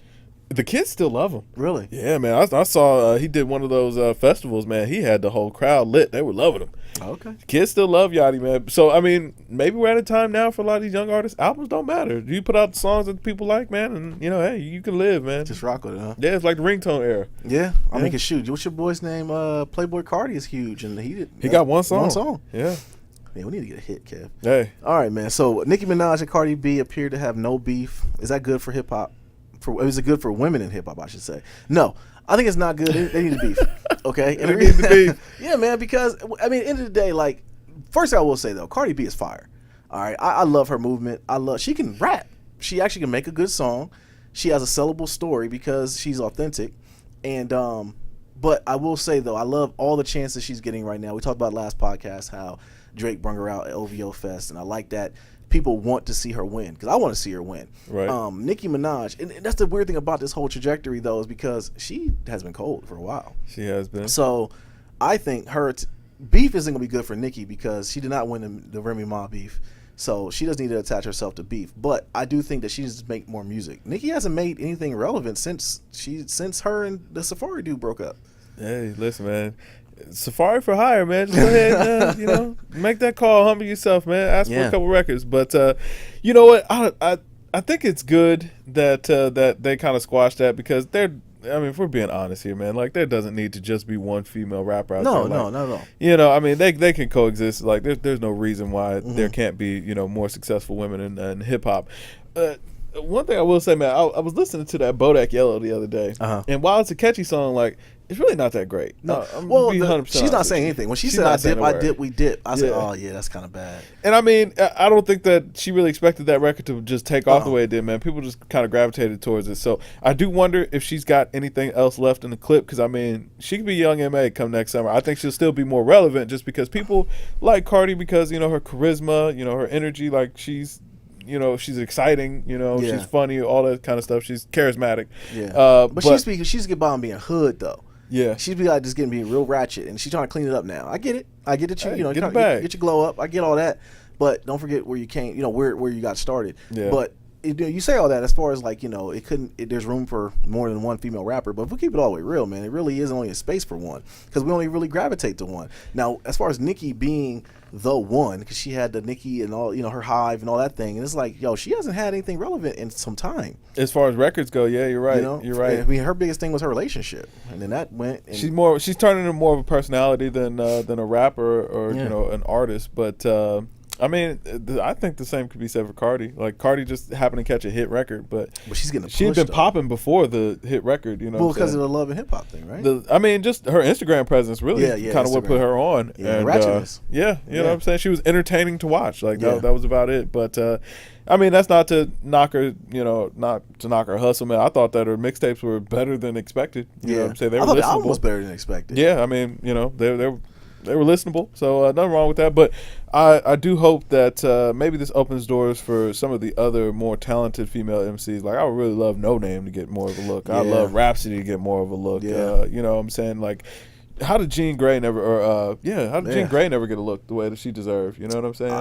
The kids still love him. Really? Yeah, man. I saw he did one of those festivals, man. He had the whole crowd lit. They were loving him. Okay. Kids still love Yachty, man. So, I mean, maybe we're at a time now for a lot of these young artists. Albums don't matter. You put out the songs that people like, man, and, hey, you can live, man. Just rock with it, huh? Yeah, it's like the ringtone era. Yeah. I mean, shoot, what's your boy's name? Playboy Cardi is huge, and he got one song. One song. Yeah. Man, we need to get a hit, Kev. Hey. All right, man. So, Nicki Minaj and Cardi B appear to have no beef. Is that good for hip-hop? Is it good for women in hip-hop, I should say? No. I think it's not good. They need to beef. Okay? They need to beef. Yeah, man, because, I mean, at the end of the day, like, first thing I will say, though, Cardi B is fire. All right? I love her movement. She can rap. She actually can make a good song. She has a sellable story because she's authentic. And, but I will say, though, I love all the chances she's getting right now. We talked about last podcast how Drake brung her out at OVO Fest, and I like that people want to see her win because I want to see her win. Right. Nicki Minaj, and that's the weird thing about this whole trajectory, though, is because she has been cold for a while. She has been. So I think her beef isn't going to be good for Nicki because she did not win the Remy Ma beef. So she doesn't need to attach herself to beef. But I do think that she needs to make more music. Nicki hasn't made anything relevant since her and the Safari dude broke up. Hey, listen, man. Safari for hire, man. Just go ahead and make that call, humble yourself, man. Ask for a couple records. But you know what? I think it's good that that they kind of squashed that because if we're being honest here, man, like there doesn't need to just be one female rapper out there. No, no. I mean they can coexist. Like there's no reason why there can't be more successful women in hip hop. One thing I will say, man, I was listening to that Bodak Yellow the other day, and while it's a catchy song, like it's really not that great. No, she's not saying anything. When she said I dip, we dip, I said, oh yeah, that's kind of bad. And I mean, I don't think that she really expected that record to just take off the way it did, man. People just kind of gravitated towards it. So I do wonder if she's got anything else left in the clip because I mean, she could be Young M.A. come next summer. I think she'll still be more relevant just because people like Cardi because her charisma, her energy, like she's exciting, she's funny, all that kind of stuff. She's charismatic. Yeah. But she's good on being hood though. Yeah. She'd be like just being real ratchet and she's trying to clean it up now. I get it. I get that get your glow up. I get all that. But don't forget where you came, where you got started. Yeah. But you say all that as far as like, there's room for more than one female rapper, but if we keep it all the way real, man, it really is only a space for one because we only really gravitate to one. Now, as far as Nicki being the one, because she had the Nicki and all, her Hive and all that thing, and it's like, she hasn't had anything relevant in some time. As far as records go, yeah, you're right. You're right. I mean, her biggest thing was her relationship, and then that went. And she's turning into more of a personality than a rapper or an artist, but. I mean, I think the same could be said for Cardi. Like Cardi just happened to catch a hit record, but she's getting she'd been popping before the hit record. Well, because of the Love and Hip Hop thing, right? Just her Instagram presence really kind of what put her on. Yeah, and, ratchetness. You know what I'm saying? She was entertaining to watch. Like that was about it. But I mean, that's not to knock her. Not to knock her hustle, man. I thought that her mixtapes were better than expected. You know what I'm saying? They were the album was better than expected. Yeah, I mean, they were listenable, so nothing wrong with that. But I do hope that maybe this opens doors for some of the other more talented female MCs. Like I would really love No Name to get more of a look. I love Rhapsody to get more of a look. You know what I'm saying? Like, how did Jean Grey never Jean Grey never get a look the way that she deserved? You know what I'm saying?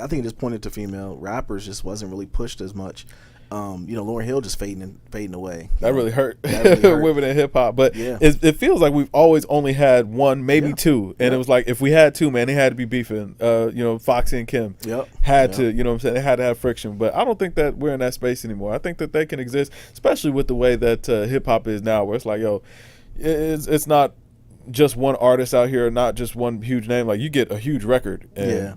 I think it just pointed to female rappers just wasn't really pushed as much. Lauryn Hill just fading away. That really hurt. That really hurt. Women in hip hop. But Yeah. it feels like we've always only had one, maybe two. And it was like, if we had two, man, they had to be beefing. Foxy and Kim had to, you know what I'm saying? They had to have friction. But I don't think that we're in that space anymore. I think that they can exist, especially with the way that hip hop is now, where it's like, yo, it's not just one artist out here, not just one huge name. Like, you get a huge record, and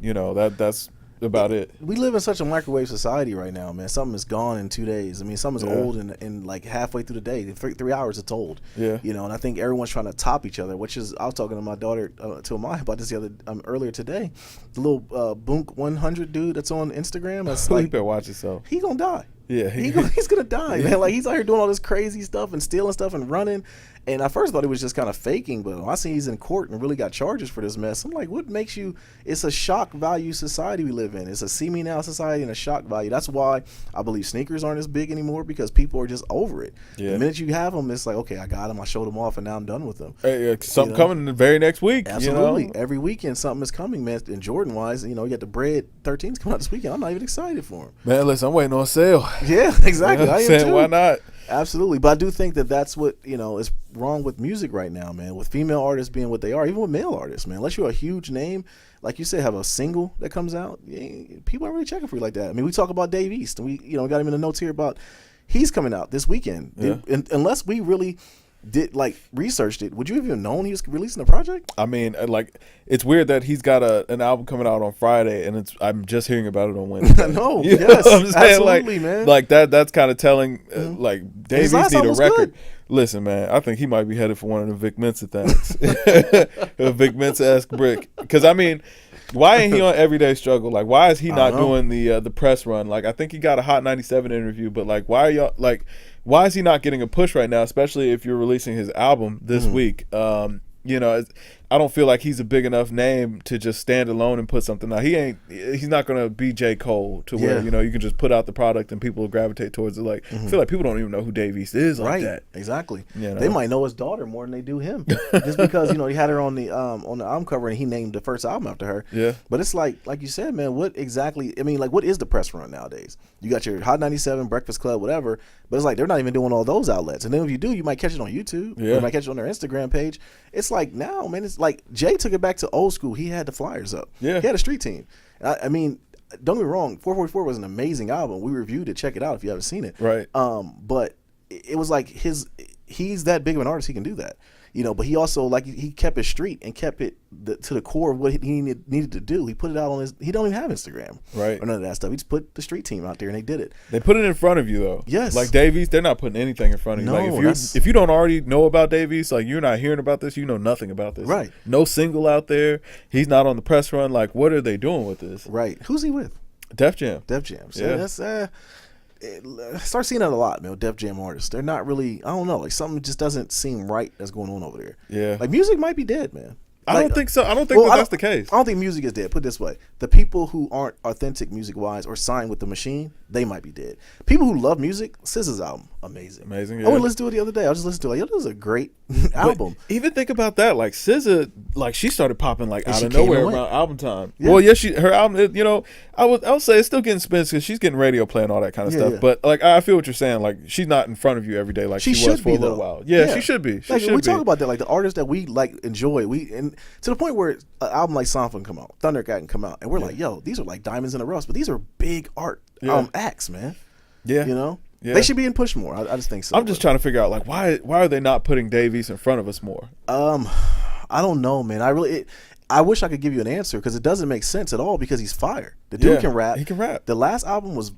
that's about it. We live in such a microwave society right now, man. Something is gone in 2 days. I mean, something's old in like halfway through the day. 3 hours it's old. Yeah. And I think everyone's trying to top each other, which is, I was talking to my daughter, to Amaya about this earlier today. The little Boonk 100 dude that's on Instagram. That's like, you better watch yourself. He gonna die. Yeah, he's gonna die, man. Like, he's out here doing all this crazy stuff and stealing stuff and running. And I first thought he was just kind of faking, but when I see he's in court and really got charges for this mess, I'm like, what makes you? It's a shock value society we live in. It's a see me now society and a shock value. That's why I believe sneakers aren't as big anymore, because people are just over it. Yeah. The minute you have them, it's like, okay, I got them, I showed them off, and now I'm done with them. Hey, something coming the very next week. Absolutely, every weekend something is coming, man. And Jordan wise, you got the Bread 13s coming out this weekend. I'm not even excited for him. Man, listen, I'm waiting on a sale. Yeah, exactly. I am too. Why not? Absolutely, but I do think that that's what is wrong with music right now, man. With female artists being what they are, even with male artists, man. Unless you're a huge name, like you said, have a single that comes out, people aren't really checking for you like that. I mean, we talk about Dave East, and we got him in the notes here about he's coming out this weekend. Yeah. Unless we really researched it, would you have even known he was releasing a project? I mean, it's weird that he's got an album coming out on Friday, and I'm just hearing about it on Wednesday. No, yes, absolutely, man. Like that's kind of telling. Like, Dave East need a record. Good. Listen, man, I think he might be headed for one of the Vic Mensa things, a Vic Mensa-esque brick. Because I mean, why ain't he on Everyday Struggle? Like, why is he not doing the press run? Like, I think he got a Hot 97 interview, but like, why are y'all like? Why is he not getting a push right now, especially if you're releasing his album this week? I don't feel like he's a big enough name to just stand alone and put something out. He's not going to be J. Cole to where, you can just put out the product and people will gravitate towards it. Like, I feel like people don't even know who Dave East is like that. Exactly. They might know his daughter more than they do him. Just because, he had her on the album cover and he named the first album after her. Yeah. But it's like you said, man, what exactly, what is the press run nowadays? You got your Hot 97, Breakfast Club, whatever, but it's like they're not even doing all those outlets. And then if you do, you might catch it on YouTube. Or you might catch it on their Instagram page. It's like now, man, it's like Jay took it back to old school. He had the flyers up. Yeah. He had a street team. I mean, don't get me wrong, 444 was an amazing album. We reviewed it. Check it out if you haven't seen it. Right. But it was like he's that big of an artist. He can do that. But he also, he kept his street and kept it to the core of what he needed to do. He put it out on he don't even have Instagram. Right. Or none of that stuff. He just put the street team out there and they did it. They put it in front of you, though. Yes. Like Dave East, they're not putting anything in front of you. No, like if you don't already know about Dave East, like you're not hearing about this, you know nothing about this. Right. No single out there. He's not on the press run. Like, what are they doing with this? Right. Who's he with? Def Jam. So that's start seeing that a lot, man. Def Jam artists, they're not really. I don't know. Like, something just doesn't seem right that's going on over there. Yeah. Like, music might be dead, man. I don't think so. I don't think that's the case. I don't think music is dead. Put it this way: the people who aren't authentic music wise or signed with the machine, they might be dead. People who love music, SZA's album, amazing. Yeah. I went to listen to it the other day. I just listened to it. This is a great album. But even think about that. Like, SZA, like, she started popping like out of nowhere around album time. Yeah. Well, her album. I would say it's still getting spins because she's getting radio play and all that kind of stuff. Yeah. But like, I feel what you're saying. Like, she's not in front of you every day like she was for a little while. Yeah, she should be. We talk about that. Like, the artists that we enjoy. And to the point where an album like Sanfa can come out, Thundercat can come out, and we're like, yo, these are like diamonds in the rough. But these are big art acts, man. Yeah. Yeah. They should be in push more. I just think so. I'm just trying to figure out, like, why are they not putting Dave East in front of us more? I don't know, man. I wish I could give you an answer because it doesn't make sense at all because he's fire. The dude can rap. He can rap. The last album was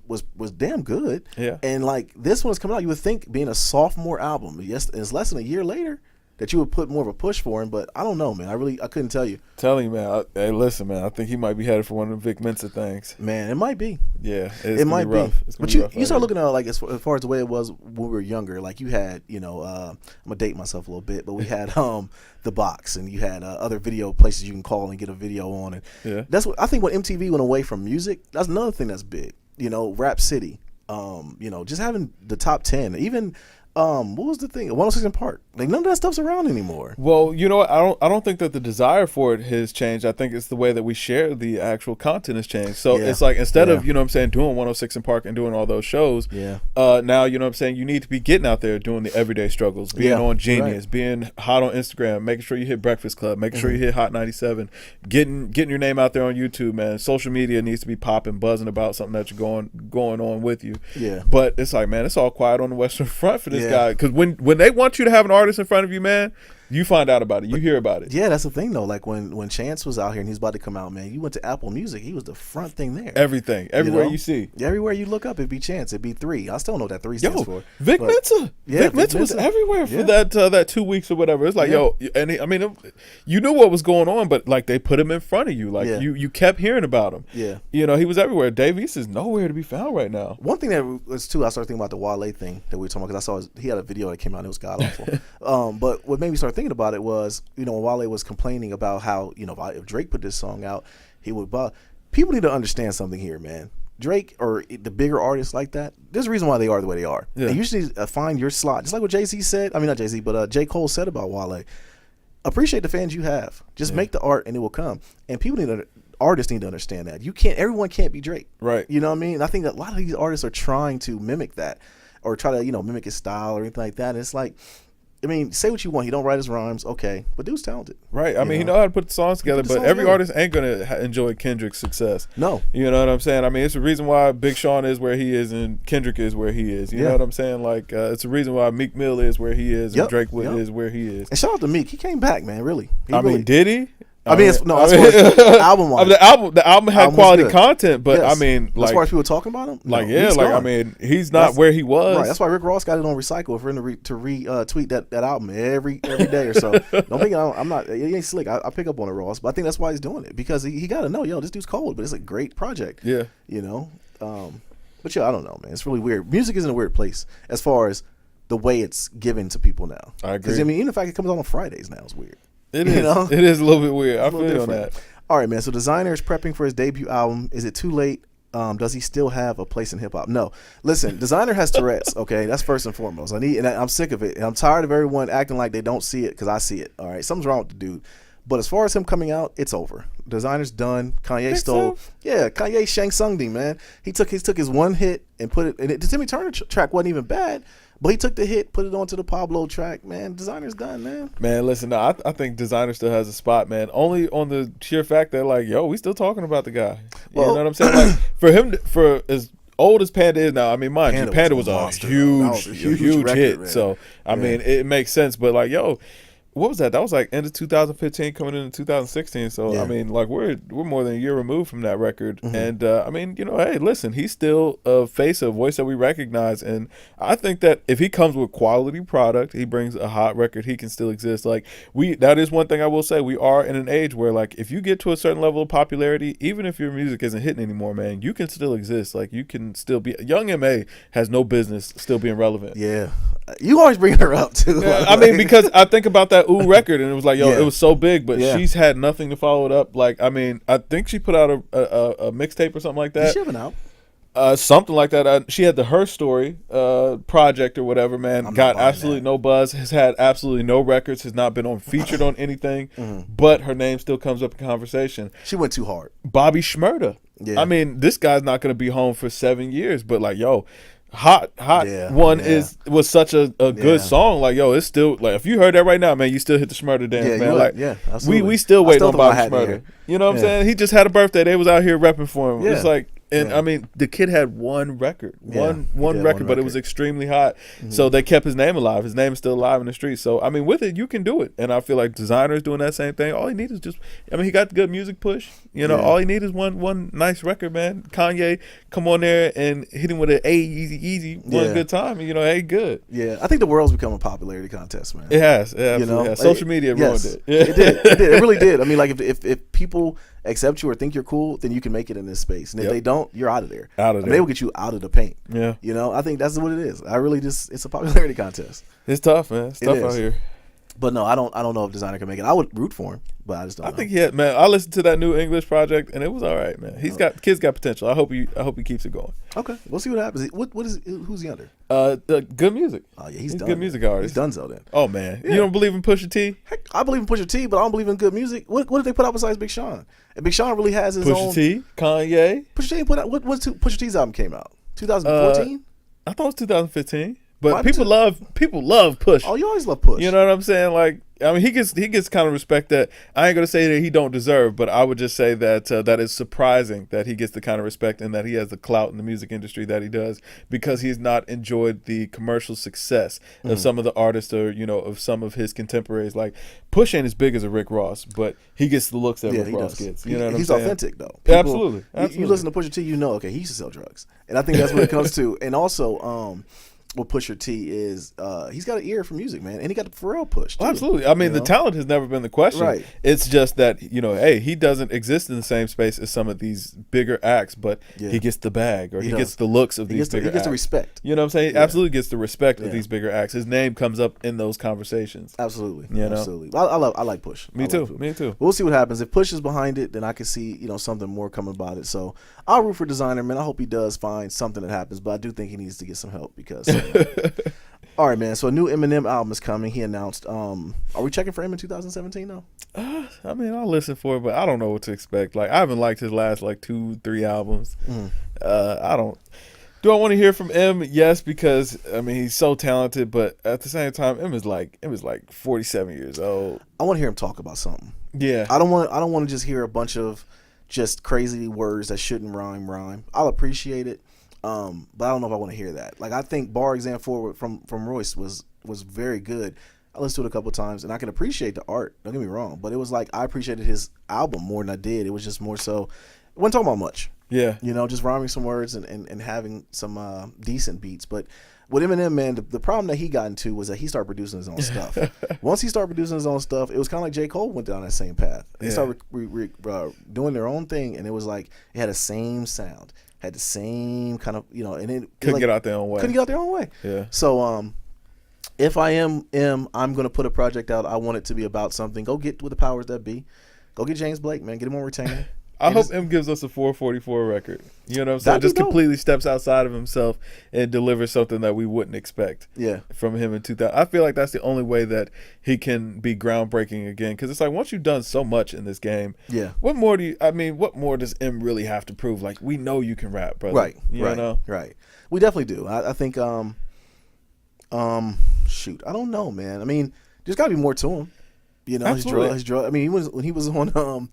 damn good. Yeah. And like this one's coming out, you would think being a sophomore album, yes, it's less than a year later, that you would put more of a push for him, but I don't know, man. I couldn't tell you. Telling you, man. Hey, listen, man. I think he might be headed for one of the Vic Mensa things. Man, it might be. Yeah, it might be. Rough. But you start looking at like as far as the way it was when we were younger. Like you had, I'm gonna date myself a little bit, but we had the box, and you had other video places you can call and get a video on, and that's what I think. When MTV went away from music, that's another thing that's big. Rap City. Just having the top 10, even What was the thing? 106 in Park. Like none of that stuff's around anymore. Well, you know what? I don't think that the desire for it has changed. I think it's the way that we share the actual content has changed. So Yeah. it's like instead Yeah. of, you know what I'm saying, doing 106 in Park and doing all those shows, Yeah. now, you know what I'm saying, you need to be getting out there doing the everyday struggles, being Yeah, on Genius, right. being hot on Instagram, making sure you hit Breakfast Club, making sure you hit Hot 97, getting your name out there on YouTube, man. Social media needs to be popping, buzzing about something that you're going on with you. Yeah. But it's like, man, it's all quiet on the Western Front for this Yeah. guy. Because when they want you to have an artist in front of you, man, you find out about it. You hear about it. Yeah, that's the thing though. Like when Chance was out here and he's about to come out, man, you went to Apple Music, he was the front thing there. Everything. Everywhere know? you see. Everywhere you look up, it'd be Chance. It'd be 3. I still don't know what that 3 stands for. Vic but- Mensa. Yeah, Vic Mensa was Mensa. everywhere for Yeah. that 2 weeks or whatever. It's like, Yeah. and I mean, you knew what was going on, but like they put him in front of you. Like Yeah. you kept hearing about him. Yeah. You know, he was everywhere. Dave East is nowhere to be found right now. One thing that was too, I started thinking about the Wale thing that we were talking about because he had a video that came out and it was god awful. But what made me start thinking about it was, you know, when Wale was complaining about how, you know, if Drake put this song out, he would buy. People need to understand something here, man. Drake or the bigger artists like that, there's a reason why they are the way they are. Yeah. And you should find your slot. Just like what Jay-Z said. I mean, not Jay-Z, but J. Cole said about Wale. Appreciate the fans you have. Just make the art and it will come. And artists need to understand that. Everyone can't be Drake. Right. You know what I mean? I think that a lot of these artists are trying to mimic that or try to, you know, mimic his style or anything like that. And it's like, I mean, say what you want. He don't write his rhymes, okay, but dude's talented. Right. I mean, he know how to put the songs together, but every artist ain't gonna enjoy Kendrick's success. No. You know what I'm saying? I mean, it's the reason why Big Sean is where he is and Kendrick is where he is. You know what I'm saying? Like, it's the reason why Meek Mill is where he is and Drake is where he is. And shout out to Meek. He came back, man. Really. I mean, did he? I mean, as far as album-wise. The album had quality content, but I mean, like, as far as people talking about him, like, no, yeah, Meek's like, gone. I mean, he's not where he was. Right. That's why Rick Ross got it on Recycle for him to retweet that album every day or so. Don't think I'm not. He ain't slick. I pick up on it, Ross, but I think that's why he's doing it because he got to know, yo, this dude's cold, but it's a great project. Yeah. You know. But yeah, I don't know, man. It's really weird. Music is in a weird place as far as the way it's given to people now. I agree. Because I mean, even the fact it comes out on Fridays now is weird. It is. You know? It is a little bit weird. I feel you on different. that. All right, man. So Designer is prepping for his debut album. Is it too late? Does he still have a place in hip hop? No. Listen, Designer has Tourette's. Okay, that's first and foremost. I'm sick of it, and I'm tired of everyone acting like they don't see it because I see it. All right, something's wrong with the dude. But as far as him coming out, it's over. Designer's done. Kanye stole. So? Yeah, Kanye Shang Tsung'd him, man. He took his one hit and put it. And the Timmy Turner track wasn't even bad. But he took the hit, put it onto the Pablo track, man. Designer's done, man. Man, listen, no, I think Designer still has a spot, man. Only on the sheer fact that, like, yo, we still talking about the guy. You know what I'm saying? Like, for him, for as old as Panda is now, I mean, mind you, Panda was a huge record, hit. man. So, I mean, it makes sense. But, like, yo, what was that? That was like end of 2015 coming into 2016. So I mean, like we're more than a year removed from that record. And I mean, you know, hey, listen, he's still a face, a voice that we recognize. And I think that if he comes with quality product, he brings a hot record, he can still exist. Like that is one thing I will say. We are in an age where like if you get to a certain level of popularity, even if your music isn't hitting anymore, man, you can still exist. Like you can still be. Young M.A. has no business still being relevant. Yeah. You always bring her up too. Yeah, I mean, because I think about that Ooh record, and it was like, yo, it was so big, but she's had nothing to follow it up. Like, I mean, I think she put out a mixtape or something like that. Did she have an album? Something like that. She had the Her Story project or whatever, man. Got absolutely no buzz. Has had absolutely no records. Has not been featured on anything. But her name still comes up in conversation. She went too hard. Bobby Shmurda. Yeah. I mean, this guy's not going to be home for 7 years, but like, yo. Hot was such a good song. Like, yo, it's still like if you heard that right now, man, you still hit the Shmurda dance, man. Like, absolutely. we still waiting on Bobby Shmurda. You know what I'm saying? He just had a birthday. They was out here repping for him. It's like, and I mean, the kid had one record, one record, but it was extremely hot. So they kept his name alive. His name is still alive in the streets. So I mean, with it, you can do it. And I feel like Designer's doing that same thing. All he needs is just, I mean, he got the good music push. You know, all he needs is one nice record, man. Kanye, come on there and hit him with an easy, one good time. And, you know, hey, good. Yeah, I think the world's become a popularity contest, man. It has. You know, social media ruined it. It did. It really did. I mean, like if people accept you or think you're cool, then you can make it in this space. And if they don't, you're out of there. They will get you out of the paint. Yeah. You know, I think that's what it is. It's a popularity contest. It's tough, man. It's tough out here. But no, I don't know if Designer can make it. I would root for him, but I just don't I know. think man. I listened to that new English project and it was all right, man. Kid's got potential. I hope he keeps it going. Okay, we'll see what happens. Who's he under? The good music. Oh yeah, he's a done. Good music artist. He's done so then. Oh man, Yeah. you don't believe in Pusha T? Heck, I believe in Pusha T, but I don't believe in good music. What did they put out besides Big Sean? And Big Sean really has his own. Pusha T, Kanye. Pusha T put out Pusha T's album came out 2014. I thought it was 2015. But Why people love Push. Oh, you always love Push. You know what I'm saying? Like, I mean, he gets kind of respect that I ain't gonna say that he don't deserve, but I would just say that that is surprising that he gets the kind of respect and that he has the clout in the music industry that he does, because he's not enjoyed the commercial success of some of the artists, or of some of his contemporaries. Like, Push ain't as big as a Rick Ross, but he gets the looks that Rick Ross gets. You know what I'm saying? He's authentic though. Absolutely. You listen to Pusha T, okay, he used to sell drugs, and I think that's what it comes to. And also, what Pusha T is, he's got an ear for music, man, and he got the Pharrell push too. Absolutely. I mean, the talent has never been the question. Right. It's just that, hey, he doesn't exist in the same space as some of these bigger acts, but he gets the bag, or he gets the looks of these bigger acts. He gets the respect. You know what I'm saying? Yeah. Absolutely gets the respect of these bigger acts. His name comes up in those conversations. Absolutely. Absolutely. I like Push. Me too. We'll see what happens. If Push is behind it, then I can see, something more coming about it. So I'll root for Designer, man. I hope he does find something that happens, but I do think he needs to get some help because all right, man. So a new Eminem album is coming. He announced. Are we checking for him in 2017 though? I mean, I'll listen for it, but I don't know what to expect. Like, I haven't liked his last 2-3 albums. I don't. Do I want to hear from M? Yes, because I mean, he's so talented, but at the same time, M is like 47 years old. I want to hear him talk about something. Yeah. I don't want to just hear a bunch of just crazy words that shouldn't rhyme. I'll appreciate it. But I don't know if I want to hear that. Like, I think Bar Exam 4 from Royce was very good. I listened to it a couple of times, and I can appreciate the art. Don't get me wrong, but it was like I appreciated his album more than I did. It was just more so. It wasn't talking about much. Yeah. Just rhyming some words and having some decent beats. But with Eminem, man, the problem that he got into was that he started producing his own stuff. Once he started producing his own stuff, it was kind of like J. Cole went down that same path. They started doing their own thing, and it was like it had the same sound. Had the same kind of, and it couldn't get out their own way. Couldn't get out their own way. Yeah. So, if I am I'm going to put a project out. I want it to be about something. Go get with the powers that be. Go get James Blake, man. Get him on retainer. I hope M gives us a 444 record. You know what I'm saying? Just completely steps outside of himself and delivers something that we wouldn't expect. From him in 2000. I feel like that's the only way that he can be groundbreaking again. Because it's like, once you've done so much in this game, what more does M really have to prove? Like, we know you can rap, brother. Right. You know? Right. We definitely do. I think. Shoot, I don't know, man. I mean, there's got to be more to him. His drug. I mean, when he was on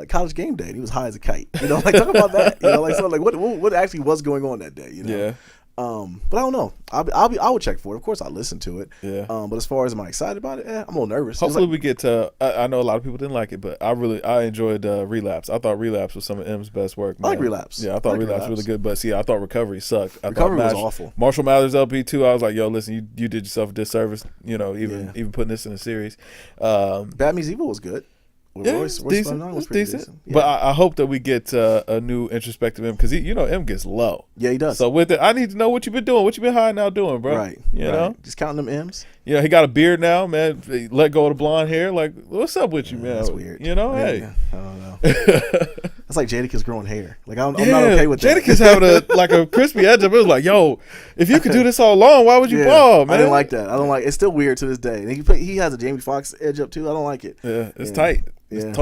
College Game Day, and he was high as a kite. Like, talk about that. What actually was going on that day? Yeah. But I don't know. I would check for it. Of course, I listen to it. Yeah. But as far as am I excited about it? I'm a little nervous. Hopefully, we get to. I know a lot of people didn't like it, but I enjoyed Relapse. I thought Relapse was some of M's best work. Man. I like Relapse. Yeah, I thought Relapse was really good. But see, I thought Recovery sucked. Recovery was awful. Marshall Mathers LP too. I was like, yo, listen, you did yourself a disservice. Even putting this in a series. Bad Meets Evil was good. Royce decent. Was pretty decent. Yeah. But I hope that we get a new introspective M, because M gets low. Yeah, he does. So with it, I need to know what you've been doing. What you been hiding out doing, bro? Right. You know, just counting them M's. He got a beard now, man. He let go of the blonde hair. Like, what's up with you, man? That's weird. Hey, I don't know. That's like Jadakiss growing hair. Like, I'm not okay with that. Jadakiss having a crispy edge of it. It was like, yo, if you could do this all along, why would you bald, man? I didn't like that. I don't like. It's still weird to this day. And he has a Jamie Foxx edge up too. I don't like it. Yeah, it's tight. Yeah.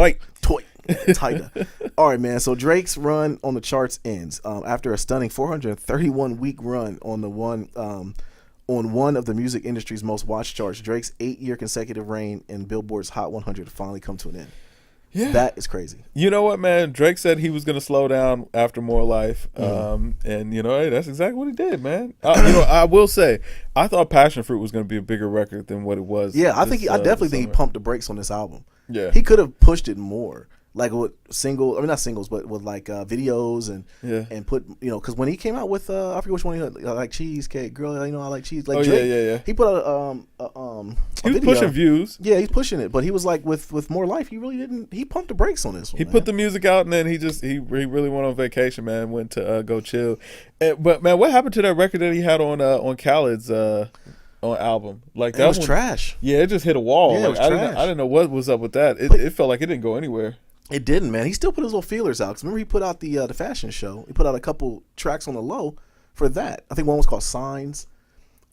It's tighter. All right, man. So Drake's run on the charts ends after a stunning 431-week run on one of the music industry's most watched charts. Drake's 8-year consecutive reign in Billboard's Hot 100 finally come to an end. Yeah, that is crazy. You know what, man? Drake said he was going to slow down after More Life, and hey, that's exactly what he did, man. I will say, I thought Passion Fruit was going to be a bigger record than what it was. Yeah, I definitely think he pumped the brakes on this album. Yeah, he could have pushed it more, like with not singles, but with videos and put because when he came out with I forget which one he had, like Cheesecake Girl, I like cheese. Like Drake, he put out he was pushing views. Yeah, he's pushing it, but he was like with More Life, he really didn't. He pumped the brakes on this one. He put the music out, and then he really went on vacation, man. Went to go chill. But man, what happened to that record that he had on Khaled's? on album. Like It that was one, trash. Yeah, it just hit a wall. Yeah, it Like, was I trash. didn't know what was up with that. It felt like it didn't go anywhere. It didn't, man. He still put his little feelers out. 'Cause remember, he put out the fashion show. He put out a couple tracks on the low for that. I think one was called Signs,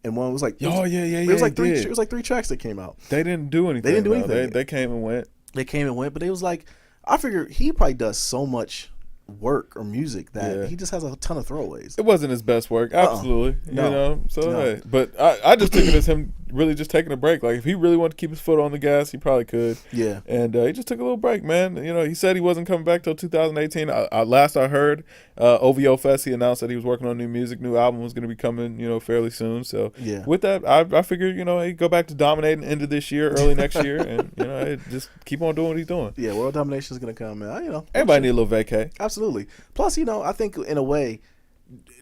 and one was like, Yeah. It was like three. It was like 3 tracks that came out. They didn't do anything. They didn't do anything. They came and went. They came and went, but it was like, I figure he probably does so much work or music that he just has a ton of throwaways. It wasn't his best work, absolutely. No. You know, so No. hey. But I just took it as him really just taking a break. Like if he really wanted to keep his foot on the gas, he probably could. Yeah. And he just took a little break, man. You know, he said he wasn't coming back till 2018. Last I heard, OVO Fest, he announced that he was working on new music, new album was going to be coming, you know, fairly soon. So Yeah. with that, I figured, you know, he'd go back to dominating end of this year, early next year, and you know, he'd just keep on doing what he's doing. Yeah, world domination is gonna come, man. You know, Everybody need a little vacay. absolutely. Plus, you know, I think in a way,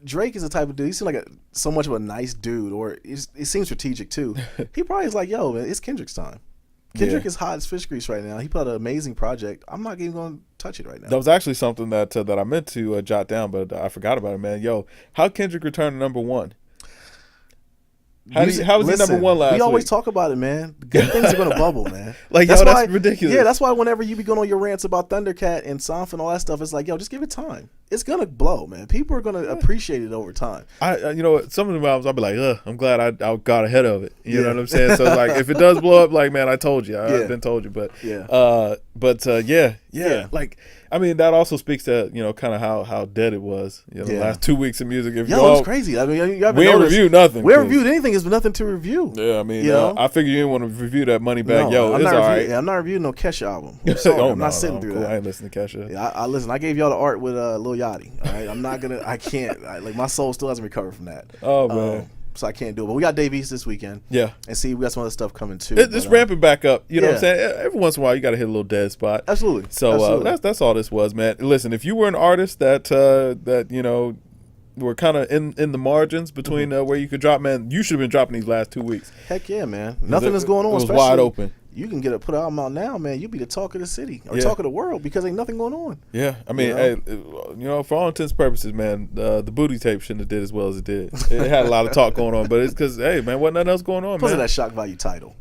Drake is the type of dude. He seems like so much of a nice dude, or he seems strategic too. He probably is like, yo, man, it's Kendrick's time. Kendrick is hot as fish grease right now. He put out an amazing project. I'm not even going to touch it right now. That was actually something that I meant to jot down, but I forgot about it, man. Yo, how Kendrick returned to #1? How was he number one last week? We always talk about it, man. Good things are going to bubble, man. Like, that's ridiculous. Yeah, that's why whenever you be going on your rants about Thundercat and Sanf and all that stuff, it's like, yo, just give it time. It's going to blow, man. People are going to appreciate it over time. You know, some of the albums I'll be like, ugh, I'm glad I got ahead of it. You know what I'm saying? So like, if it does blow up, like, man, I told you, I've been told you. But yeah. Like, I mean, that also speaks to, you know, kind of how dead it was. You know, the last 2 weeks of music. If it was crazy. I mean, you we ain't reviewed nothing. We haven't reviewed anything. There's nothing to review. Yeah, I mean, I figured you didn't want to review that Money Bag. No, It's all right. I'm not reviewing no Kesha album. I'm sorry, I'm not sitting through that. I ain't listening to Kesha. Yeah, I listen. I gave y'all the art with Lil Yachty. All right, I'm not gonna. I can't. Like my soul still hasn't recovered from that. Oh man. So I can't do it. But we got Dave East this weekend. Yeah. And see, we got some other stuff coming too. It's ramping back up. You know what I'm saying? Every once in a while, you got to hit a little dead spot. Absolutely. So that's all this was, man. Listen, if you were an artist that you know were kind of in the margins between where you could drop, man, you should have been dropping these last 2 weeks. Heck yeah, man. Nothing is going on. It was wide open. You can put an album out now, man. You'll be the talk of the city or talk of the world because ain't nothing going on. Yeah, I mean, hey, you know, for all intents and purposes, man, the booty tape shouldn't have did as well as it did. It had a lot of talk going on, but it's because, hey, man, wasn't nothing else going on, Plus man. that shock value title.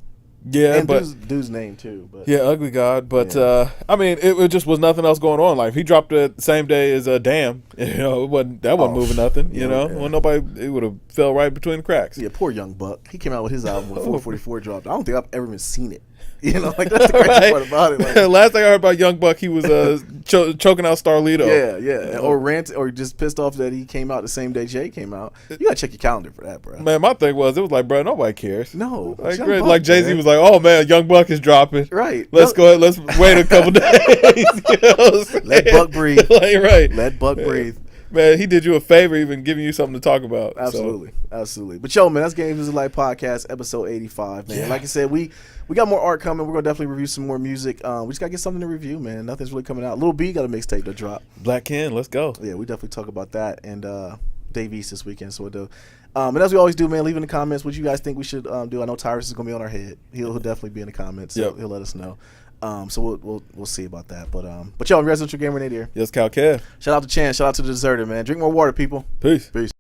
Yeah, and but dude's name too. But yeah, Ugly God. But I mean, it just was nothing else going on. Like he dropped it the same day as Damn. You know, wasn't moving nothing. You know, when nobody, it would have fell right between the cracks. Yeah, poor Young Buck. He came out with his album when 444 dropped. I don't think I've ever even seen it. You know, like that's the crazy part about it. Like, last thing I heard about Young Buck, he was choking out Starlito. Yeah, or rant, or just pissed off that he came out the same day Jay came out. You gotta check your calendar for that, bro. Man, my thing was, it was like, bro, nobody cares. No, like Jay-Z was like, oh man, Young Buck is dropping. Right. Let's go ahead. Let's wait a couple days. You know let Buck breathe. Like, right. Let Buck breathe. Man, he did you a favor even giving you something to talk about. Absolutely. Absolutely. But yo, man, that's GamesMusicLyfe podcast, episode 85, man. Yeah. Like I said, we got more art coming. We're going to definitely review some more music. We just got to get something to review, man. Nothing's really coming out. Lil B got a mixtape to drop. Black Ken, let's go. Yeah, we definitely talk about that. And Dave East this weekend, so we'll do. And as we always do, man, leave in the comments what you guys think we should do. I know Tyrus is going to be on our head. He'll definitely be in the comments. So he'll let us know. So we'll see about that. But yo, I'm Residential Gamer Nate here. Yes, Cal Kev. Shout out to Chan. Shout out to the Deserter, man. Drink more water, people. Peace. Peace.